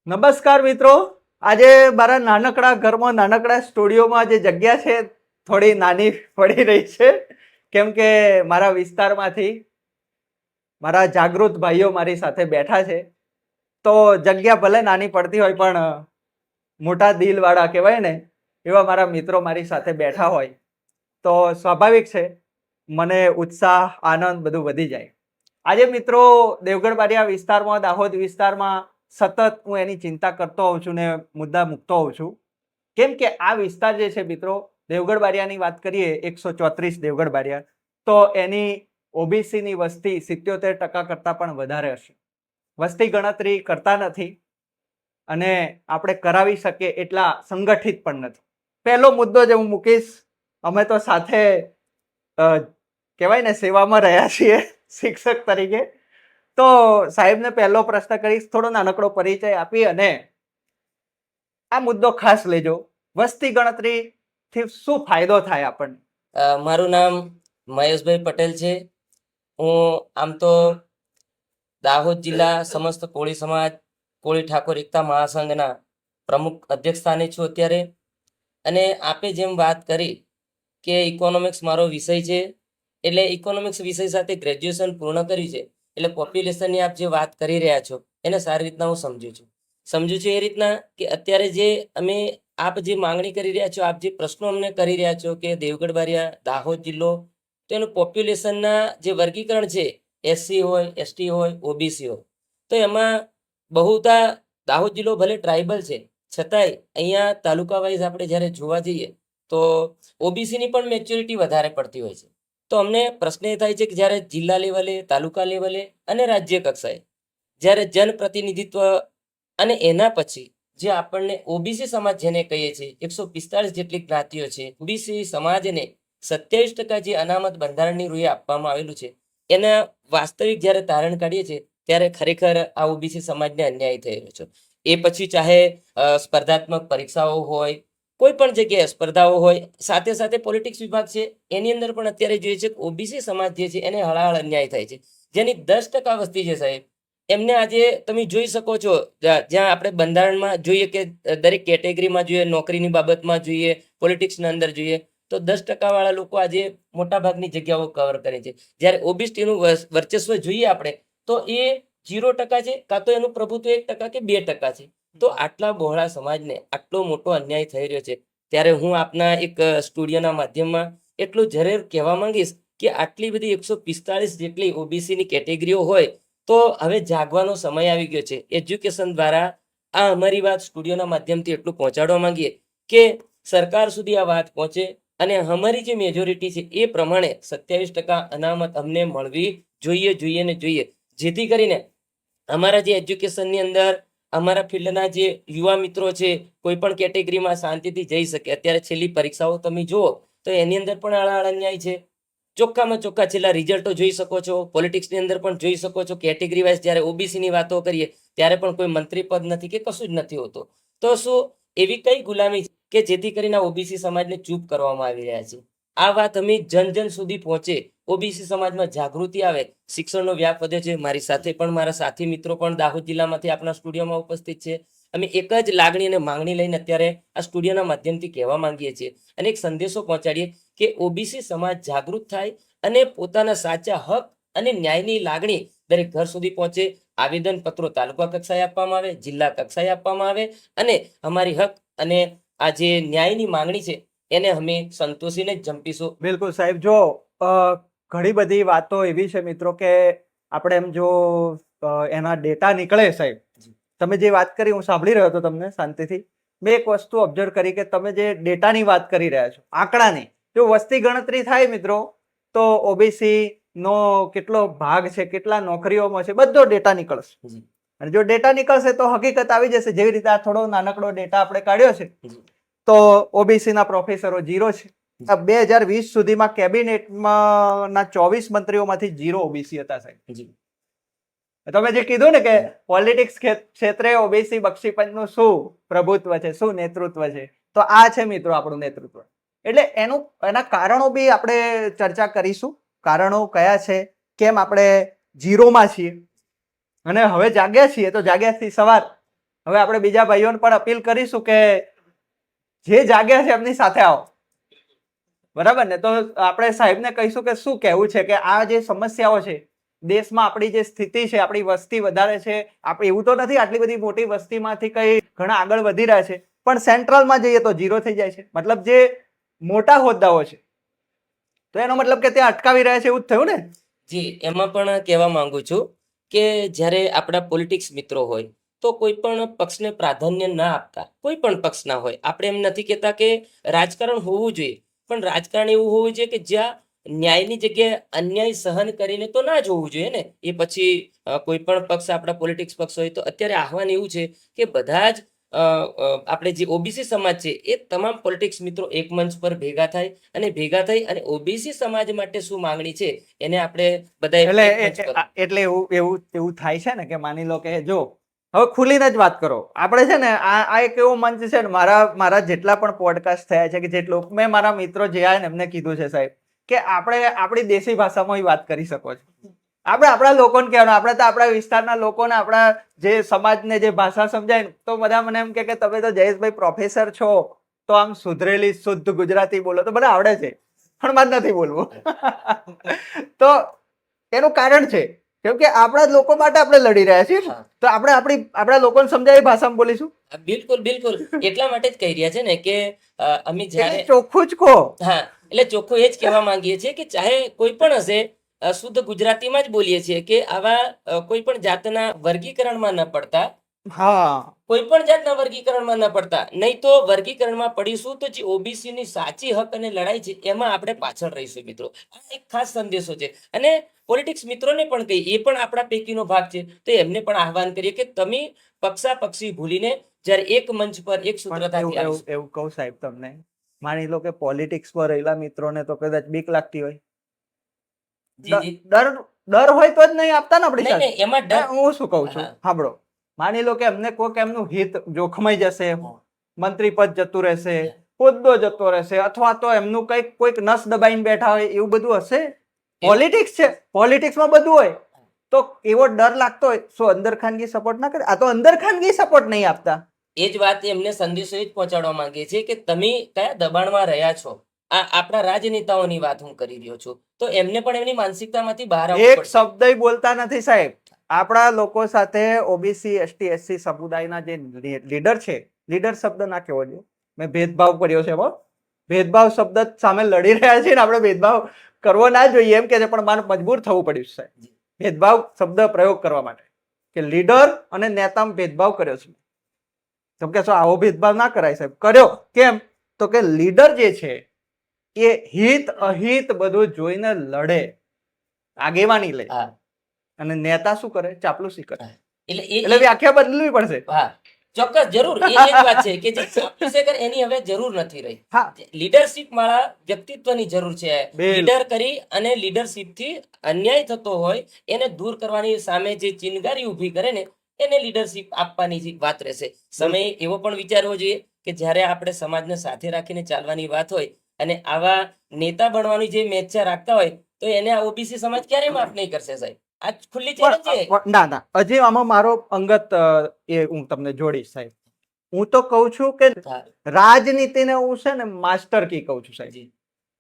નમસ્કાર મિત્રો. આજે મારા નાનકડા ઘરમાં નાનકડા સ્ટુડિયોમાં જે જગ્યા છે થોડી નાની પડી રહી છે, કેમ કે મારા વિસ્તારમાંથી મારા જાગૃત ભાઈઓ મારી સાથે બેઠા છે. તો જગ્યા ભલે નાની પડતી હોય પણ મોટા દિલવાળા કહેવાય ને, એવા મારા મિત્રો મારી સાથે બેઠા હોય તો સ્વાભાવિક છે મને ઉત્સાહ આનંદ બધું વધી જાય. આજે મિત્રો દેવગઢ બારિયા વિસ્તારમાં, દાહોદ વિસ્તારમાં સતત હું એની ચિંતા કરતો હોઉં છું ને મુદ્દા મૂકતો હોઉં છું. કેમ કે આ વિસ્તાર જે છે મિત્રો, દેવગઢ બારિયાની વાત કરીએ 134 દેવગઢ બારિયા, તો એની ઓબીસીની વસ્તી 77% કરતાં પણ વધારે હશે. વસ્તી ગણતરી કરતા નથી અને આપણે કરાવી શકીએ એટલા સંગઠિત પણ નથી. પહેલો મુદ્દો જે હું મૂકીશ, અમે તો સાથે કહેવાય ને સેવામાં રહ્યા છીએ શિક્ષક તરીકે. તો સાહેબને પહેલો પ્રશ્ન કરીશ, થોડો નાનકડો પરિચય આપી અને આ મુદ્દો ખાસ લેજો. વસ્તી ગણતરીથી શું ફાયદો થાય આપણને? મારું નામ મહેશભાઈ પટેલ છે. હું આમ તો દાહોદ જિલ્લા સમસ્ત કોળી સમાજ કોળી ઠાકોર એકતા મહાસંઘના પ્રમુખ અધ્યક્ષ સ્થાને છું અત્યારે. અને આપે જેમ વાત કરી કે ઇકોનોમિક્સ મારો વિષય છે, એટલે ઇકોનોમિક્સ વિષય સાથે ગ્રેજ્યુએશન પૂર્ણ કર્યું છે. એટલે પોપ્યુલેશનની આપ જે વાત કરી રહ્યા છો એને સારી રીતના હું સમજુ છું એ રીતના કે અત્યારે જે અમે આપ જે માંગણી કરી રહ્યા છો, આપ જે પ્રશ્નો અમને કરી રહ્યા છો કે દેવગઢ બારિયા દાહોદ જિલ્લો, તો એનું પોપ્યુલેશનના જે વર્ગીકરણ છે, એસસી હોય, એસટી હોય, ઓબીસી હોય, તો એમાં બહુતા દાહોદ જિલ્લો ભલે ટ્રાઇબલ છે છતાંય અહીંયા તાલુકા વાઇઝ આપણે જ્યારે જોવા જઈએ તો ઓબીસીની પણ મેચ્યોરિટી વધારે પડતી હોય છે. તો અમને પ્રશ્ન એ થાય છે કે જ્યારે જિલ્લા લેવલે, તાલુકા લેવલે અને રાજ્ય કક્ષાએ જ્યારે જનપ્રતિનિધિત્વ અને એના પછી જે આપણને ઓબીસી સમાજ જેને કહીએ છીએ, 145 જેટલી જ્ઞાતિઓ છે, ઓબીસી સમાજને 27% જે અનામત બંધારણની રૂએ આપવામાં આવેલું છે, એના વાસ્તવિક જ્યારે તારણ કાઢીએ છીએ ત્યારે ખરેખર આ ઓબીસી સમાજને અન્યાય થયેલો છે. એ પછી ચાહે સ્પર્ધાત્મક પરીક્ષાઓ હોય, કોઈ પણ જગ્યાએ સ્પર્ધાઓ હોય, સાથે સાથે પોલિટિક્સ વિભાગ છે એની અંદર પણ અત્યારે જોઈએ છે કે ઓબીસી સમાજ જે છે એને હળાહળ અન્યાય થાય છે. જેની 10% વસ્તી છે સાહેબ, એમને આજે તમે જોઈ શકો છો, જ્યાં આપણે બંધારણમાં જોઈએ કે દરેક કેટેગરીમાં જોઈએ, નોકરીની બાબતમાં જોઈએ, પોલિટિક્સના અંદર જોઈએ, તો 10% વાળા લોકો આજે મોટા ભાગની જગ્યાઓ કવર કરે છે. જ્યારે ઓબીસીનું વર્ચસ્વ જોઈએ આપણે તો એ 0% છે, કાં તો એનું પ્રભુત્વ 1% કે 2% છે. તો આટલા બહોળા સમાજને આટલો મોટો અન્યાય થઈ રહ્યો છે, ત્યારે હું આપના એક સ્ટુડિયોના માધ્યમમાં એટલું જરૂર કહેવા માંગીશ કે આટલી બધી 145 જેટલી ઓબીસીની કેટેગરીઓ હોય તો હવે જાગવાનો સમય આવી ગયો છે. એજ્યુકેશન દ્વારા આ અમારી વાત સ્ટુડિયોના માધ્યમથી એટલું પહોંચાડવા માંગીએ કે સરકાર સુધી આ વાત પહોંચે અને અમારી જે મેજોરિટી છે એ પ્રમાણે 27% અનામત અમને મળવી જોઈએ ને જોઈએ, જેથી કરીને અમારા જે એજ્યુકેશનની અંદર અમારા ફિલ્ડના જે યુવા મિત્રો છે કોઈ પણ કેટેગરીમાં શાંતિથી જઈ શકે. અત્યારે છેલ્લી પરીક્ષાઓ તમે જુઓ તો એની અંદર પણ આળા અન્યાય છે. ચોખ્ખામાં ચોખ્ખા છેલ્લા રિઝલ્ટો જોઈ શકો છો, પોલિટિક્સની અંદર પણ જોઈ શકો છો. કેટેગરી વાઇઝ જ્યારે ઓબીસીની વાતો કરીએ ત્યારે પણ કોઈ મંત્રી પદ નથી કે કશું જ નથી હોતું. તો શું એવી કઈ ગુલામી કે જેથી કરીને ઓબીસી સમાજને ચૂપ કરવામાં આવી રહ્યા છે? આ વાત અમે જન સુધી પહોંચે, ઓબીસી સમાજમાં જાગૃતિ આવે, શિક્ષણનો વ્યાપ વધે છે. મારી સાથે પણ મારા સાથી મિત્રો પણ દાહોદ જિલ્લામાંથી આપણા સ્ટુડિયોમાં ઉપસ્થિત છે. અમે એક જ લાગણી અને માંગણી લઈને અત્યારે આ સ્ટુડિયોના માધ્યમથી કહેવા માંગીએ છીએ અને એક સંદેશો પહોંચાડીએ કે ઓબીસી સમાજ જાગૃત થાય અને પોતાના સાચા હક અને ન્યાયની લાગણી દરેક ઘર સુધી પહોંચે. આવેદન પત્રો તાલુકા કક્ષાએ આપવામાં આવે, જિલ્લા કક્ષાએ આપવામાં આવે અને અમારી હક અને આ જે ન્યાયની માંગણી છે એને અમે સંતોષીને જ જંપીશું. બિલકુલ સાહેબ. જો ઘણી બધી વાતો એવી છે મિત્રો કે આપણે એમ જો એના ડેટા નીકળે સાહેબ, તમે જે વાત કરી હું સાંભળી રહ્યો હતો તમને શાંતિથી. મેં એક વસ્તુ ઓબ્ઝર્વ કરી કે તમે જે ડેટાની વાત કરી રહ્યા છો, આંકડાની, જો વસ્તી ગણતરી થાય મિત્રો તો ઓબીસી નો કેટલો ભાગ છે, કેટલા નોકરીઓમાં છે, બધો ડેટા નીકળશે. અને જો ડેટા નીકળશે તો હકીકત આવી જશે. જેવી રીતે આ થોડો નાનકડો ડેટા આપણે કાઢ્યો છે તો ઓબીસી ના પ્રોફેસરો 0 છે. 2020 સુધીમાં કેબિનેટમાં ના 24 મંત્રીઓમાંથી 0 ઓબીસી હતા સાહેબ. તમે જે કીધું ને કે પોલિટિક્સ ક્ષેત્રે ઓબીસી બક્ષીપંચનું શું પ્રભુત્વ છે, શું નેતૃત્વ છે, તો આ છે મિત્રો આપણું નેતૃત્વ. એટલે એના કારણો બી આપણે ચર્ચા કરીશું. કારણો કયા છે, કેમ આપણે 0માં છીએ અને હવે જાગ્યા છીએ, તો જાગ્યાથી સવાર હવે આપણે બીજા ભાઈઓને પણ અપીલ કરીશું કે જે જાગ્યા છે એમની સાથે આવો, બરાબર ને? તો આપણે સાહેબને કહીશું કે શું કહેવું છે કે આ જે સમસ્યાઓ છે દેશમાં, આપણી જે સ્થિતિ છે, આપણી વસ્તી વધારે છે, આપણે એવું તો નથી આટલી બધી મોટી વસ્તીમાંથી કઈ ઘણા આગળ વધી રહ્યા છે, પણ સેન્ટ્રલમાં જઈએ તો 0 થઈ જાય છે. મતલબ જે મોટા હોદ્દાઓ છે તો એનો મતલબ કે ત્યાં અટકાવી રહ્યા છે, એવું જ થયું ને? જી, એમાં પણ કહેવા માંગુ છું કે જ્યારે આપણા પોલિટિક્સ મિત્રો હોય તો કોઈ પણ પક્ષને પ્રાધાન્ય ના આપતા, કોઈ પણ પક્ષના હોય, આપણે એમ નથી કહેતા કે રાજકારણ હોવું જોઈએ, પણ રાજકારણ એવું હોવું જોઈએ કે જ્યાં ન્યાયની જગ્યાએ અન્યાય સહન કરીને તો ના જ હોવું જોઈએ ને. એ પછી કોઈ પણ પક્ષ, આપણા પોલિટિક્સ પક્ષ હોય તો અત્યારે આહવાન એવું છે કે બધા જ આપણે જે ઓબીસી સમાજ છે એ તમામ પોલિટિક્સ મિત્રો એક મંચ પર ભેગા થાય અને ભેગા થઈ અને ઓબીસી સમાજ માટે શું માંગણી છે એને આપણે બધા એટલે એક મંચ પર. એટલે એવું થાય છે ને કે માની લો કે જો હવે ખુલીને જ વાત કરો, આપણે છે ને આ એક એવો મંચ છે ને, મારા જેટલા પણ પોડકાસ્ટ થયા છે કે જેટલો મેં મારા મિત્રો જે આયા ને એમને કીધું છે સાહેબ કે આપણે આપણી દેશી ભાષામાં વાત કરી શકો છો. આપણે આપણા લોકોને કહેવાનું, આપણે તો આપણા વિસ્તારના લોકોને, આપણા જે સમાજને જે ભાષા સમજાય ને, તો બધા મને એમ કે તમે તો જયેશભાઈ પ્રોફેસર છો તો આમ સુધરેલી શુદ્ધ ગુજરાતી બોલો, તો બધા આવડે છે પણ મારે નથી બોલવું. તો એનું કારણ છે કેમ કે આપણા જ લોકો માટે આપણે લડી રહ્યા છીએ, હા. તો આપણે આપણા લોકોને સમજાય એ ભાષામાં બોલીશું. બિલકુલ બિલકુલ, એટલા માટે જ કહી રહ્યા છે ને કે અમે જ્યારે એટલે ચોખ્ખું જ કહો. હા, એટલે ચોખ્ખું એ જ કહેવા માંગીએ છીએ કે ચાહે કોઈ પણ હશે, શુદ્ધ ગુજરાતીમાં જ બોલીએ છીએ કે આવા કોઈ પણ જાતના વર્ગીકરણમાં ન પડતા, હા, કોઈ પણ જાતના વર્ગીકરણમાં ન પડતા, નહીં તો વર્ગીકરણમાં પડીશું તો જે ઓબીસી ની સાચી હક અને લડાઈ છે એમાં આપણે પાછળ રહીશું મિત્રો. આ એક ખાસ સંદેશો છે અને પોલિટિક્સ મિત્રોને પણ કહી, એ પણ આપણા પૈકીનો ભાગ છે, તો એમને પણ આહવાન કરીએ કે તમે પક્ષી ભૂલીને જ્યારે એક મંચ પર એક પણ સૂત્રતાથી આવીશું. એવું કહું સાહેબ તમને, માની લો કે પોલિટિક્સમાં રહેલા મિત્રોને તો કદાચ બીક લાગતી હોય, જી જી. ડર હોય તો જ નહીં આપતા ને આપણી નહીં સાથે. નહીં, એમાં ડર. હું શું કહું છું હા. સાંભળો, માની લો કે એમને કોઈક એમનું હિત જોખમાઈ જશે, મંત્રી પદ જતું રહેશે, હોદ્દો જતો રહેશે, અથવા તો એમનું કોઈક નસ દબાઈને બેઠા હોય, એવું બધું હશે. પોલિટિક્સ છે, પોલિટિક્સમાં બધું હોય, તો એવો ડર લાગતો હોય, શું અંદર ખાનગી સપોર્ટ ના કરે? આ તો અંદર ખાનગી સપોર્ટ નહીં આપતા. એ જ વાત એમને સંદેશો એ જ પહોંચાડવા માંગીએ છીએ કે તમે કયા દબાણમાં રહ્યા છો. આ આપણા રાજનેતાઓની વાત હું કરી રહ્યો છું, તો એમને પણ એમની માનસિકતામાંથી બહાર આવવું એક પડશે. શબ્દ બોલતા નથી સાહેબ. આપણા લોકો સાથે ઓબીસી એસટી એસસી સમુદાયના જે લીડર છે, લીડર શબ્દ ના કહેવો જોઈએ, મેં ભેદભાવ કર્યો છે, ભેદભાવ શબ્દ સામે લડી રહ્યા છે ને, આપણે ભેદભાવ કરવો ના જોઈએ એમ કે છે, પણ મારે મજબૂર થવું પડ્યું છે સાહેબ ભેદભાવ શબ્દ પ્રયોગ કરવા માટે, કે લીડર અને નેતામાં ભેદભાવ કર્યો છે. તમે કહેશો આવો ભેદભાવ ના કરાય સાહેબ. કર્યો. કેમ? તો કે લીડર જે છે એ હિત અહિત બધું જોઈને લડે, આગેવાની લે, હા, અને નેતા શું કરે? ચાપલુસી કરે. એટલે એટલે વ્યાખ્યા બદલવી પડશે. હા, ચોક્કસ, જરૂર. એ જ વાત છે કે જે ચાપલુસી કરે એની હવે જરૂર નથી રહી. હા, લીડરશિપ વાળા વ્યક્તિત્વની જરૂર છે. બિલકુલ. લીડર કરી અને લીડરશિપ થી અન્યાય થતો હોય એને દૂર કરવાની સામે જે ચિનગારી ઊભી કરે ને એને લીડરશિપ આપવાની જ વાત રહેશે. સમય એવો પણ વિચારવો જોઈએ કે જ્યારે આપણે સમાજને સાથે રાખીને ચાલવાની વાત હોય અને આવા નેતા બનવાની જે મેચ્છા રાખતા હોય તો એને આ ઓબીસી સમાજ ક્યારેય માફ નહીં કરશે સાહેબ. આ ખુલ્લી ચેલેન્જ છે. ના, હજી આમાં મારો અંગત એ હું તમને જોડીશ સાહેબ. હું તો કહું છું કે હા, રાજનીતિને હું છે ને માસ્ટર કી કહું છું સાહેબ. જી.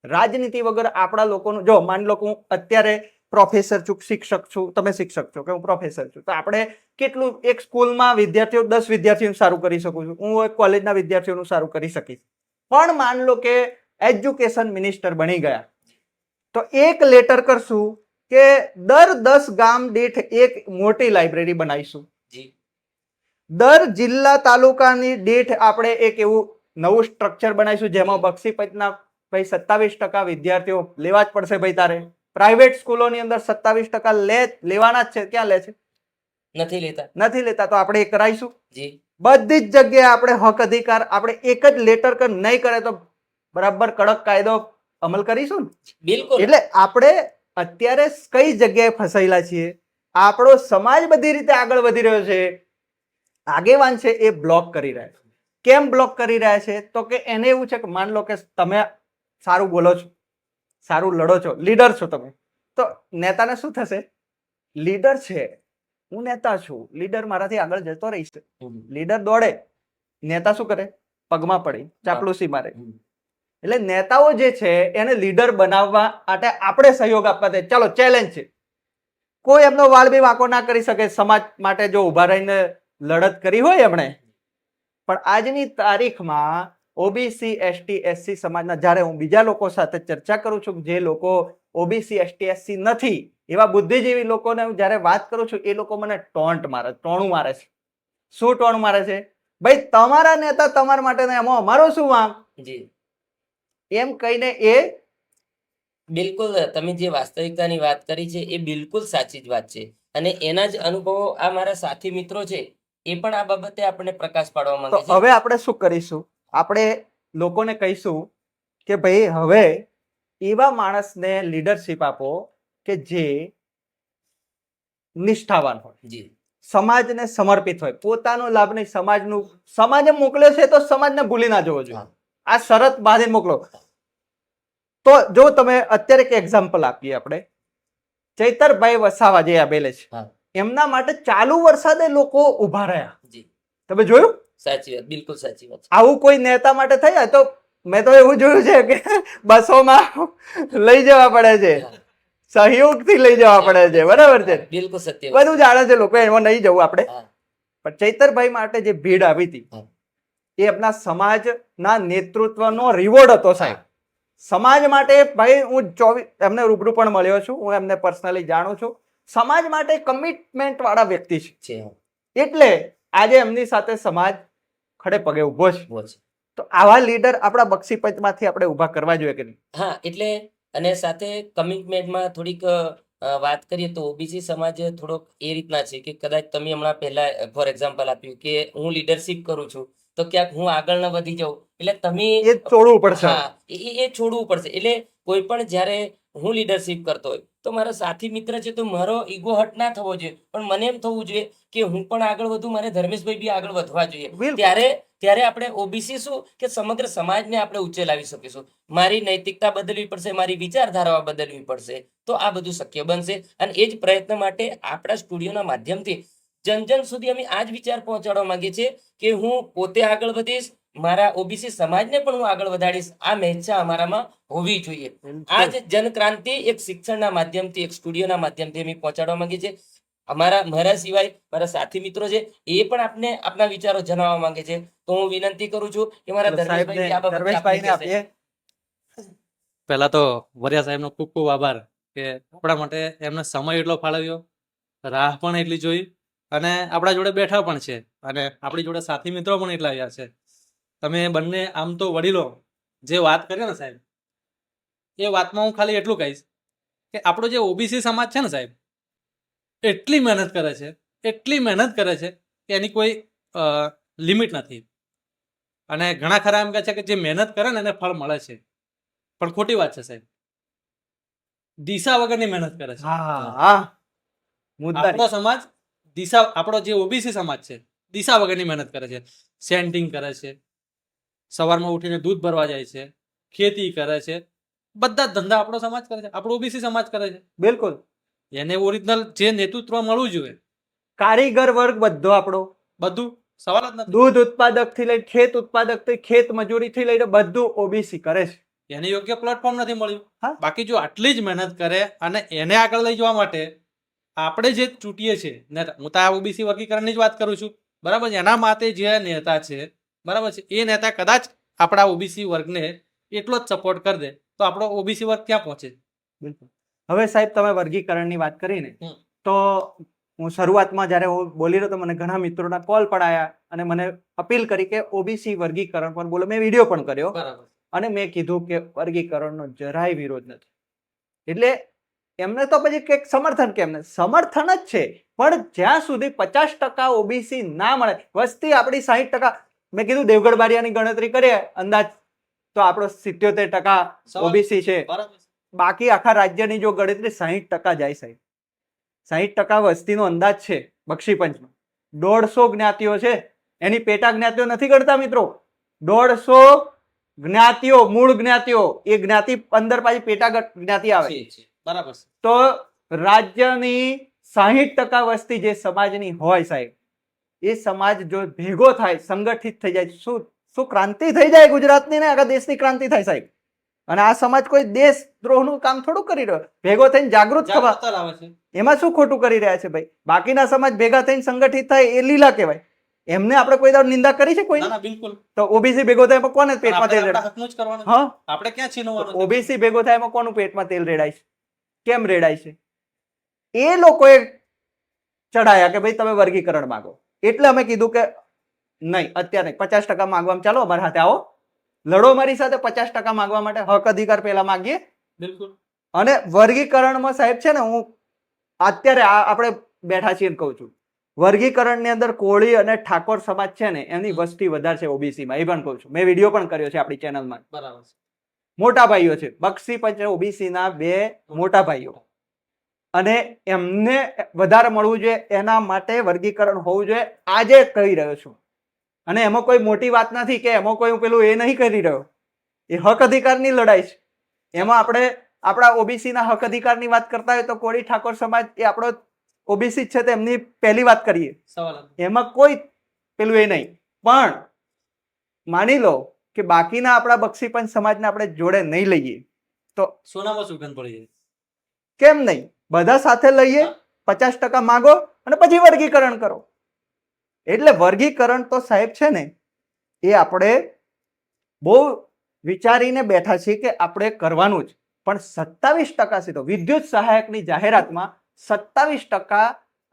રાજનીતિ વગર આપણા લોકોનું, જો માની લો કે હું અત્યારે પ્રોફેસર છું, શિક્ષક છું, તમે શિક્ષક છો કે હું પ્રોફેસર છું, તો આપણે કેટલું એક સ્કૂલમાં વિદ્યાર્થીઓ 10 વિદ્યાર્થીઓનું સારું કરી શકું છું, હું એક કોલેજના વિદ્યાર્થીઓનું સારું કરી શકીશ. પણ માન લો કે એજ્યુકેશન મિનિસ્ટર બની ગયા તો એક લેટર કરશું કે દર 10 ગામ દીઠ એક મોટી લાઇબ્રેરી બનાવીશું, જી. દર જિલ્લા તાલુકાની દીઠ આપણે એક એવું નવું સ્ટ્રક્ચર બનાવીશું જેમાં બક્ષીપતના ભાઈ 27% વિદ્યાર્થીઓ લેવા જ પડશે. ભાઈ તારે પ્રાઇવેટ સ્કૂલોની અંદર 27% લેવાના જ છે. ક્યાં લે છે? નથી લેતા. તો આપણે એ કરાવીશું. જી. બધી જ જગ્યાએ આપણે હક અધિકાર, આપણે એક જ લેટર કર નહીં કરે તો બરાબર કડક કાયદો અમલ કરીશું ને. બિલકુલ. એટલે આપણે અત્યારે કઈ જગ્યાએ ફસાયેલા છીએ? આપણો સમાજ બધી રીતે આગળ વધી રહ્યો છે, આગેવાન છે એ બ્લોક કરી રહ્યા છે. કેમ બ્લોક કરી રહ્યા છે? તો કે એને એવું છે કે માન લો કે તમે સારું બોલો છો, સારું લડો છો, લીડર છો તમે, તો નેતાને શું થશે? લીડર છે હું નેતા છું, લીડર મારાથી આગળ જતો રહીશ. હમ. લીડર દોડે, નેતા શું કરે? પગમાં પડી ચાપલુસી મારે. હમ. એટલે નેતાઓ જે છે એને લીડર બનાવવા માટે આપણે સહયોગ આપવા દે. ચાલો ચેલેન્જ છે, કોઈ એમનો વાળ બી વાંકો ના કરી શકે સમાજ માટે જો ઉભા રહીને લડત કરી હોય એમણે. પણ આજની તારીખમાં ઓબીસી એસટી એસસી સમાજના જ્યારે હું બીજા લોકો સાથે ચર્ચા કરું છું, જે લોકો ઓબીસી એસટી એસસી નથી એવા બુદ્ધિજીવી લોકોને હું જ્યારે વાત કરું છું, એ લોકો મને ટોણું મારે છે. શું ટોણું મારે છે? ભાઈ તમારા નેતા તમારા માટે ને એમાં અમારો શું વાંક, જી એમ કહીને એ બિલકુલ, તમે જે વાસ્તવિકતાની વાત કરી છે એ બિલકુલ સાચી જ વાત છે. અને એના જ અનુભવો આ મારા સાથી મિત્રો છે એ પણ આ બાબતે આપણને પ્રકાશ પાડવા તો માંગે છે. હવે આપણે શું કરીશું? આપણે લોકોને કહીશું કે ભાઈ હવે એવા માણસને લીડરશિપ આપો કે જે નિષ્ઠાવાન હોય, જી સમાજને સમર્પિત હોય, પોતાનો લાભ નહીં સમાજનું. સમાજે મોકલ્યો છે તો સમાજને ભૂલી ના જવો જોઈએ. હા. આ શરત બાંધીને મોકલો. તો જો તમે અત્યારે એક એક્ઝામ્પલ આપીએ આપણે, ચૈતરભાઈ વસાવા જે આવેલે છે, હા. એમના માટે ચાલુ વરસાદે લોકો ઉભા રહ્યા. જી તમે જોયું? સાચી વાત, બિલકુલ સાચી વાત છે. આવું કોઈ નેતા માટે થયા તો મેં તો એવું જોયું છે કે બસોમાં લઈ જવા પડે છે, હા. સહયોગથી લઈ જવા પડે છે. બરાબર છે, બિલકુલ સત્ય વાત બધું જાણે છે લોકો, એમાં નહીં જવું આપણે. હા. પણ ચૈતરભાઈ માટે જે ભીડ આવી હતી હા. એ એમના સમાજના નેતૃત્વનો રિવોર્ડ હતો સાહેબ. સમાજ માટે ભાઈ હું એમને રૂબરૂ પણ મળ્યો છું, હું એમને પર્સનલી જાણું છું. સમાજ માટે કમિટમેન્ટ વાળા વ્યક્તિ છે. છે એટલે આજે એમની સાથે સમાજ ખડે પગે ઉભો છે. ઉભો છે. તો આવા લીડર આપણા બક્ષીપંચમાંથી આપણે ઉભા કરવા જોઈએ કે નહીં? હા, એટલે અને સાથે કમિટમેન્ટમાં થોડીક વાત કરીએ તો ઓબીસી સમાજ થોડોક એ રીતના છે કે કદાચ તમે હમણાં પહેલા ફોર એક્ઝામ્પલ આપ્યું કે હું લીડરશિપ કરું છું તો ક્યાંક હું આગળ ન વધી જાઉં એટલે તમે એ છોડવું પડશે. હા એ છોડવું પડશે. એટલે કોઈ પણ જ્યારે હું લીડરશિપ કરતો હોય તો મારો સાથી મિત્ર છે તો મારો ઈગો હટ ના થવો જોઈએ, પણ મને એમ થવું જોઈએ કે હું પણ આગળ વધું, મારે ધર્મેશભાઈ બી આગળ વધવા જોઈએ. બિલકુલ. ત્યારે આપણે ઓબીસી શું કે સમગ્ર સમાજને આપણે ઊંચે લાવી શકીશું. મારી નૈતિકતા બદલવી પડશે, મારી વિચારધારાઓ બદલવી પડશે, તો આ બધું શક્ય બનશે. અને એ જ પ્રયત્ન માટે આપણા સ્ટુડિયોના માધ્યમથી જન જન સુધી અમે આ જ વિચાર પહોંચાડવા માંગીએ છીએ કે હું પોતે આગળ વધીશ, મારા ઓબીસી સમાજને પણ હું આગળ વધારીશ. આ મેચ્છા અમારામાં હોવી જોઈએ. આ જ જનક્રાંતિ એક શિક્ષણના માધ્યમથી, એક સ્ટુડિયોના માધ્યમથી અમે પહોંચાડવા માંગીએ છીએ. મારા સિવાય મારા સાથી મિત્રો છે એ પણ આપને આપના વિચારો જણાવવા માંગે છે. તો હું વિનંતી કરું છું કે મારા ધર્મેશભાઈ આ બાબતે આપને ધર્મેશભાઈને કહેશે. આપીએ. પહેલા તો વરિયા સાહેબનો ખૂબ ખૂબ આભાર કે આપણા માટે એમને સમય એટલો ફાળવ્યો, રાહ પણ એટલી જોઈ અને આપણા જોડે બેઠા પણ છે અને આપણી જોડે સાથી મિત્રો પણ એટલા આવ્યા છે. તમે બંને આમ તો વડીલો જે વાત કરી ને સાહેબ, એ વાતમાં હું ખાલી એટલું કહીશ કે આપણો જે ઓબીસી સમાજ છે ને સાહેબ, એટલી મહેનત કરે છે કે એની કોઈ લિમિટ નથી. અને ઘણા ખરા એમ કહે છે કે જે મહેનત કરે ને એને ફળ મળે છે, પણ ખોટી વાત છે સાહેબ. દિશા વગરની મહેનત કરે છે. આપણો સમાજ આપણો જે ઓબીસી સમાજ છે દિશા વગરની મહેનત કરે છે. સેન્ટિંગ કરે છે, સવારમાં ઉઠીને દૂધ ભરવા જાય છે, ખેતી કરે છે, બધા જ ધંધા આપણો સમાજ કરે છે, આપણો ઓબીસી સમાજ કરે છે. બિલકુલ. એને ઓરિજિનલ જે નેતૃત્વ મળવું જોઈએ, કારીગર વર્ગ બધો આપણો, બધું સવાલ જ નથી. દૂધ ઉત્પાદક થી લઈને ખેત ઉત્પાદક થી ખેત મજૂરી થી લઈને બધું ઓબીસી કરે છે. એને યોગ્ય પ્લેટફોર્મ નથી મળ્યું. હા. બાકી જો આટલી જ મહેનત કરે અને એને આગળ લઈ જવા માટે આપણે જે ચૂંટીએ છીએ નેતા, હું તો આ ઓબીસી વર્ગીકરણની જ વાત કરું છું, બરાબર છે, એના માટે જે નેતા છે, બરાબર છે, એ નેતા કદાચ આપણા ઓબીસી વર્ગને એટલો જ સપોર્ટ કરી દે તો આપણો ઓબીસી વર્ગ ક્યાં પહોંચે? બિલકુલ. હવે સાહેબ તમે વર્ગીકરણની વાત કરી ને, તો હું શરૂઆતમાં જ્યારે હું બોલી રહ્યો તો મને ઘણા મિત્રોના કોલ પણ આવ્યા અને મને અપીલ કરી કે ઓબીસી વર્ગીકરણ પર બોલો. મેં વિડીયો પણ કર્યો બરાબર. અને મેં કીધું કે વર્ગીકરણનો જરાય વિરોધ નથી. એટલે એમને તો પછી કંઈક સમર્થન, કેમ ને સમર્થન જ છે, પણ જ્યાં સુધી 50% ઓબીસી ના મળે, વસ્તી આપણી 60%, મેં કીધું દેવગઢ બારિયાની ગણતરી કરીએ અંદાજ તો આપણો 77% ઓબીસી છે. બાકી આખા રાજ્યની જો ગણતરી 60% જાય સાહેબ. 60% વસ્તીનો અંદાજ છે બક્ષીપંચમાં. 150 જ્ઞાતિઓ છે, એની પેટા જ્ઞાતિઓ નથી ગણતા મિત્રો. 150 જ્ઞાતિઓ, મૂળ જ્ઞાતિઓ, એ જ્ઞાતિ 15 પાછી પેટા જ્ઞાતિ આવે. બરાબર. તો રાજ્યની 60% વસ્તી જે સમાજની હોય સાહેબ, એ સમાજ જો ભેગો થાય, સંગઠિત થઈ જાય, શું શું ક્રાંતિ થઈ જાય ગુજરાતની ને આખા દેશની ક્રાંતિ થાય સાહેબ. અને આ સમાજ કોઈ દેશદ્રોહનું કામ થોડું કરી રહ્યો, ભેગો થઈને જાગૃત થવા, જાગૃતતા લાવે છે. એમાં શું ખોટું કરી રહ્યા છે ભાઈ? બાકીના સમાજ ભેગા થઈને સંગઠિત થાય એ લીલા કહેવાય. એમને આપણે કોઈ દાડો નિંદા કરી છે કોઈ? ના, ના, બિલકુલ. તો ઓબીસી ભેગો થાય એમાં કોને પેટમાં આપણે તેલ આપણા રેડાય? હકનું જ કરવાનું છે. હા, આપણે ક્યાં છીનવવાનું છે? ઓબીસી ભેગો થાય એમાં કોનું પેટમાં તેલ રેડાય છે? કેમ રેડાય છે? એ લોકોએ ચડાયા કે ભાઈ તમે વર્ગીકરણ માંગો, એટલે અમે કીધું કે નહીં, અત્યારે 50% માંગવામાં ચાલો, અમારા હાથે આવો, લડો મારી સાથે. 50% માંગવા માટે હક અધિકાર પહેલા માંગીએ. બિલકુલ. અને વર્ગીકરણમાં સાહેબ છે ને, હું અત્યારે આપણે બેઠા છીએ કહું છું, વર્ગીકરણની અંદર કોળી અને ઠાકોર સમાજ છે ને, એની વસ્તી વધારે છે ઓબીસીમાં. એ પણ કહું છું, મેં વિડીયો પણ કર્યો છે આપણી ચેનલમાં. બરાબર છે. મોટા ભાઈઓ છે, બક્ષી પંચ ઓબીસી ના 2 મોટા ભાઈઓ, અને એમને વધારે મળવું જોઈએ, એના માટે વર્ગીકરણ હોવું જોઈએ. આજે કહી રહ્યો છું, અને એમાં કોઈ મોટી વાત નથી કે એમાં કોઈ હું પેલું એ નહીં કરી રહ્યો. એ હક અધિકારની લડાઈ છે. એમાં આપણે આપણા ઓબીસી ના હક અધિકારની વાત કરતા હોય તો કોળી ઠાકોર સમાજ એ આપણો ઓબીસી છે, તો એમની પહેલી વાત કરીએ, સવાલ જ. એમાં કોઈ પેલું એ નહીં. પણ માની લો કે બાકીના આપણા બક્ષીપંચ સમાજને આપણે જોડે નહીં લઈએ તો સોનામાં સુગંધ પડી જાય. કેમ નહીં? બધા સાથે લઈએ, 50% માંગો અને પછી વર્ગીકરણ કરો. એટલે વર્ગીકરણ તો સાહેબ છે ને, એ આપણે બહુ વિચારીને બેઠા છીએ કે આપણે કરવાનું જ. પણ 27% સીટો, વિદ્યુત સહાયકની જાહેરાતમાં 27%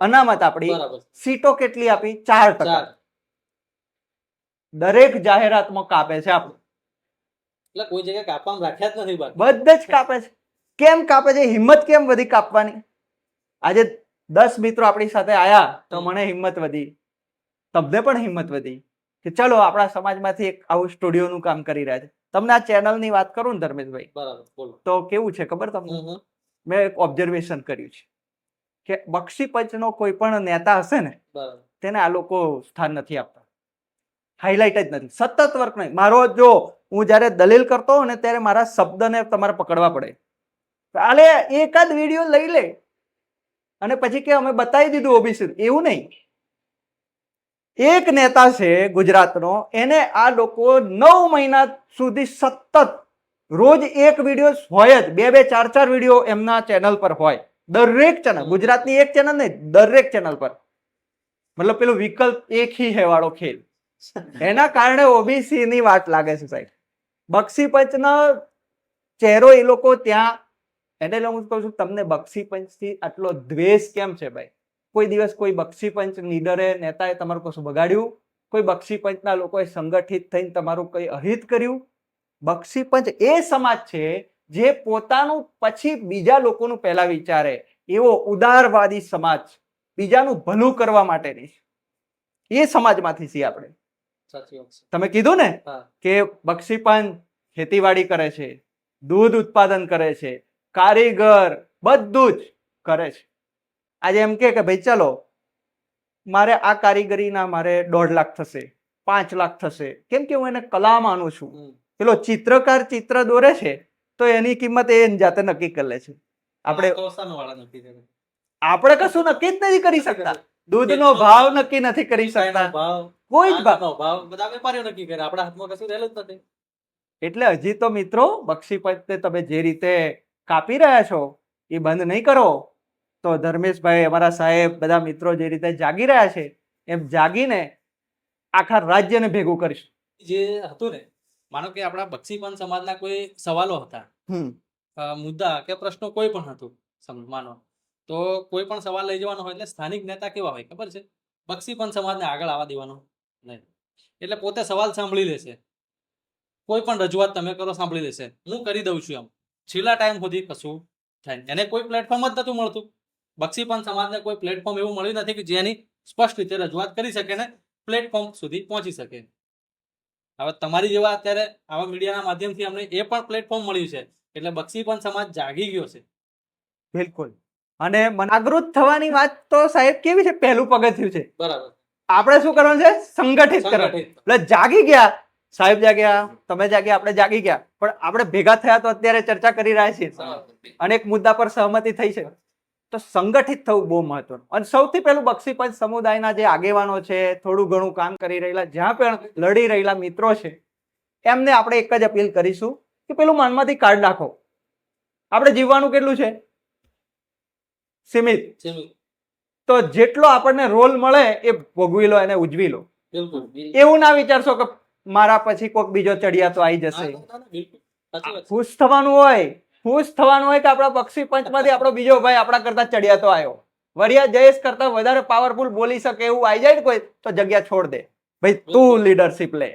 અનામત આપણી. બરાબર. સીટો કેટલી આપી? 4%. 4. દરેક જાહેરાતમાં કાપે છે આપણે, એટલે કોઈ જગ્યાએ કાપવામાં રાખ્યા જ નથી બાકી. બધે જ કાપે છે. કેમ કાપે છે? હિંમત કેમ વધી કાપવાની? આજે 10 મિત્રો આપણી સાથે આયા તો મને હિંમત વધી, તમને પણ હિંમત વધી કે ચલો આપણા સમાજમાંથી એક આવું સ્ટુડિયોનું કામ કરી રહ્યા છે. તમને આ ચેનલની વાત કરું ને ધર્મેશભાઈ, બરાબર, બોલો. તો કેવું છે ખબર તમને? મેં એક ઓબ્ઝર્વેશન કર્યું છે કે બક્ષી પંચનો કોઈ પણ નેતા હશે ને, બરાબર. તેને આ લોકો સ્થાન નથી આપતા, હાઇલાઇટ જ નથી. સતત વર્ક નહીં. મારો જો હું જ્યારે દલીલ કરતો હોઉં ને ત્યારે મારા શબ્દને તમારે પકડવા પડે. આલે એકાદ વિડીયો લઈ લે અને પછી કે અમે બતાવી દીધું ઓબીસી, એવું નહીં. એક નેતા છે ગુજરાતનો, એને આ લોકો 9 મહિના સુધી સતત રોજ એક વિડીયો હોય જ, 2-2, 4-4 વિડીયો એમના ચેનલ પર હોય. દરેક ચેનલ, ગુજરાતની એક ચેનલ નહીં, દરેક ચેનલ પર. મતલબ પેલું વિકલ્પ એક હી હે વાળો ખેલ. એના કારણે ઓબીસી ની વાત લાગે છે સાહેબ. બક્ષી પંચનો ચહેરો એ લોકો ત્યાં, એટલે હું કહું છું તમને, બક્ષી પંચથી આટલો દ્વેષ કેમ છે ભાઈ? કોઈ દિવસ કોઈ બક્ષી પંચ લીડરે, નેતાએ તમારું કશું બગાડ્યું? કોઈ બક્ષી પંચના લોકોએ સંગઠિત થઈને તમારું કઈ અહિત કર્યું? બક્ષી પંચ એ સમાજ છે જે પોતાનું પછી બીજા લોકોનું પહેલા વિચારે એવો ઉદારવાદી સમાજ, બીજાનું ભલું કરવા માટેની, એ સમાજમાંથી છીએ આપણે. સાચી વાત છે. તમે કીધું ને હા. કે બક્ષી પંચ ખેતીવાડી કરે છે, દૂધ ઉત્પાદન કરે છે, કારીગર બધું જ કરે છે. આજે એમ કે ભાઈ ચલો મારે આ કારીગરીના મારે 1.5 લાખ થશે, 5 લાખ થશે, કેમ કે હું એને કલા માનું છું. પેલો ચિત્રકાર ચિત્ર દોરે છે તો એની કિંમત એ જાતે નક્કી કરી લે છે. આપણે કશું નક્કી જ નથી કરી શકતા. દૂધનો ભાવ નક્કી નથી કરી શકતા, કોઈ જ ભાવ. બધા વેપારીઓ નક્કી કરે, આપણા હાથમાં કશું રહેલું જ નથી. એટલે હજી તો મિત્રો બક્ષી પંચને તમે જે રીતે કાપી રહ્યા છો એ બંધ નહીં કરો તો ધર્મેશભાઈ, અમારા સાહેબ, બધા મિત્રો જે રીતે જાગી રહ્યા છે એમ જાગીને આખા રાજ્યને ભેગું કરીશું. જે હતું ને, માનો કે આપણા બક્ષીપંચ સમાજના કોઈ સવાલો હતા, મુદ્દા કે પ્રશ્નો કોઈ પણ હતું, માનો તો કોઈ પણ સવાલ લઈ જવાનો હોય એટલે સ્થાનિક નેતા કેવા હોય ખબર છે? બક્ષીપંચ સમાજને આગળ આવવા દેવાનો નહીં. એટલે પોતે સવાલ સાંભળી લેશે, કોઈ પણ રજૂઆત તમે કરો સાંભળી લેશે, હું કરી દઉં છું એમ. છેલ્લા ટાઈમ સુધી કશું થાય. એને કોઈ પ્લેટફોર્મ જ નતું મળતું. બક્ષીપંચ સમાજને કોઈ પ્લેટફોર્મ એવું મળ્યું નથી કે જેની સ્પષ્ટ રીતે રજૂઆત કરી શકે ને પ્લેટફોર્મ સુધી પહોંચી શકે. હવે તમારી જેવા અત્યારે આવા મીડિયાના માધ્યમથી અમને એ પણ પ્લેટફોર્મ મળ્યું છે, એટલે બક્ષીપંચ સમાજ જાગી ગયો છે. બિલકુલ. અને જાગૃત થવાની વાત તો સાહેબ કેવી છે? પહેલું પગથિયું છે. બરાબર. આપણે શું કરવાનું છે? સંગઠિત કરવાનું. એટલે જાગી ગયા સાહેબ, જાગ્યા, તમે જાગ્યા, આપણે જાગી ગયા, પણ આપણે ભેગા થયા તો અત્યારે ચર્ચા કરી રહ્યા છીએ અને એક મુદ્દા પર સહમતિ થઈ છે. તો સંગઠિત થવું બહુ મહત્વનું. અને સૌથી પહેલું બક્ષીપંચ સમુદાયના જે આગેવાનો છે, થોડું ઘણું કામ કરી રહેલા, જ્યાં પણ લડી રહેલા મિત્રો છે, એમને આપણે એક જ અપીલ કરીશું કે પેલું મનમાંથી કાઢ નાખો. આપણે જીવવાનું કેટલું છે? સીમિત. તો જેટલો આપણને રોલ મળે એ ભોગવી લો, એને ઉજવી લો. બિલકુલ. એવું ના વિચારશો કે મારા પછી કોઈક બીજો ચડિયાતો આવી જશે. ખુશ થવાનું હોય કે આપણા બક્ષી પંચમાંથી આપણો બીજો ભાઈ આપણા કરતા ચડિયાતો આવ્યો. વરિયા જયેશ કરતા વધારે પાવરફુલ બોલી શકે એવું આવી જાય ને કોઈ, તો જગ્યા છોડ દે. ભાઈ તું લીડરશિપ લે,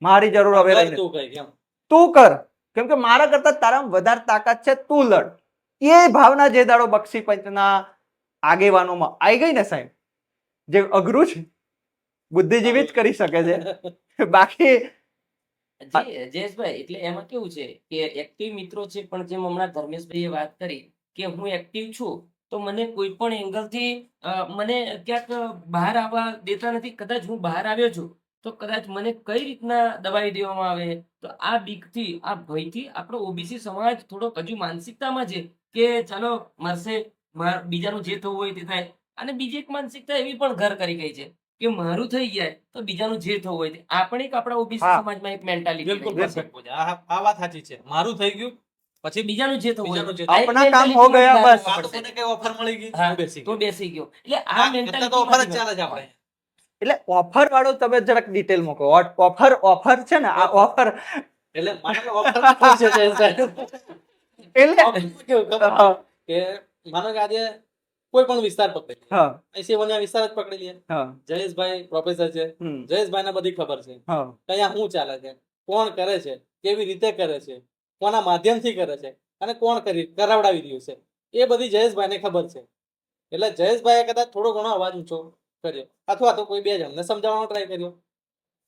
મારી જરૂર હવે રહી નથી. તું કર, કેમ કે મારા કરતા તારામાં વધારે તાકાત છે, તું લડ. એ ભાવના જે દાડો બક્ષી પંચના આગેવાનોમાં આવી ગઈ ને સાહેબ, જે અઘરું છે, બુદ્ધિજીવી જ કરી શકે છે. બાકી જયેશભાઈ, એટલે એમાં કેવું છે કે એક્ટિવ મિત્રો છે, પણ જેમ હમણાં ધર્મેશભાઈએ વાત કરી કે હું એક્ટિવ છું, તો મને કોઈ પણ એંગલથી મને ક્યાંક બહાર આવવા દેતા નથી. કદાચ હું બહાર આવ્યો છું તો કદાચ મને કઈ રીતના દબાવી દેવામાં આવે, તો આ બીકથી, આ ભયથી આપણો ઓબીસી સમાજ થોડોક હજુ માનસિકતામાં છે કે ચાલો મરશે, બીજાનું જે થવું હોય તે થાય. અને બીજી એક માનસિકતા એવી પણ ઘર કરી ગઈ છે કે મારું થઈ જાય તો બીજાનું જે થવું હોય તે. આ પણ એક આપણા ઓબીસી સમાજમાં એક મેન્ટાલિટી બિલકુલ perfect બોલ્યા. આ વાત સાચી છે. મારું થઈ ગયું પછી બીજાનું જે થવું હોય બીજાનું જે આ એક આપણા કામ mentality હો ગયા, માં બસ. પડશે. લોકોને કઈ ઓફર મળી ગઈ હા, હું બેસી તો ગયો. બેસી ગયો. એટલે આ આ એટલે mentality તો ઓફર જ માંથી ચાલે છે આપણે. એટલે ઓફર વાળો તમે જરાક ડિટેલ મૂકો. ઓફર છે ને, આ ઓફર એટલે માનો કે offer માં શું છે સાહેબ? એટલે offer માં કેવું ખબર? હા, કે માનો કે આજે કોઈ પણ વિસ્તાર પકડી લે. હા, અહીંથી મને આ વિસ્તાર જ પકડી લે. હા, જયેશભાઈ પ્રોફેસર છે, હમ, જયેશભાઈને બધી ખબર છે હા, કે અહીંયા શું ચાલે છે, કોણ કરે છે, કેવી રીતે કરે છે, કોના માધ્યમથી કરે છે અને કોણ કરાવડાવી રહ્યું છે, એ બધી જયેશભાઈને ખબર છે. એટલે જયેશભાઈએ કદાચ થોડો ઘણો અવાજ ઊંચો કર્યો અથવા તો કોઈ બે જણને સમજાવવાનો ટ્રાય કર્યો,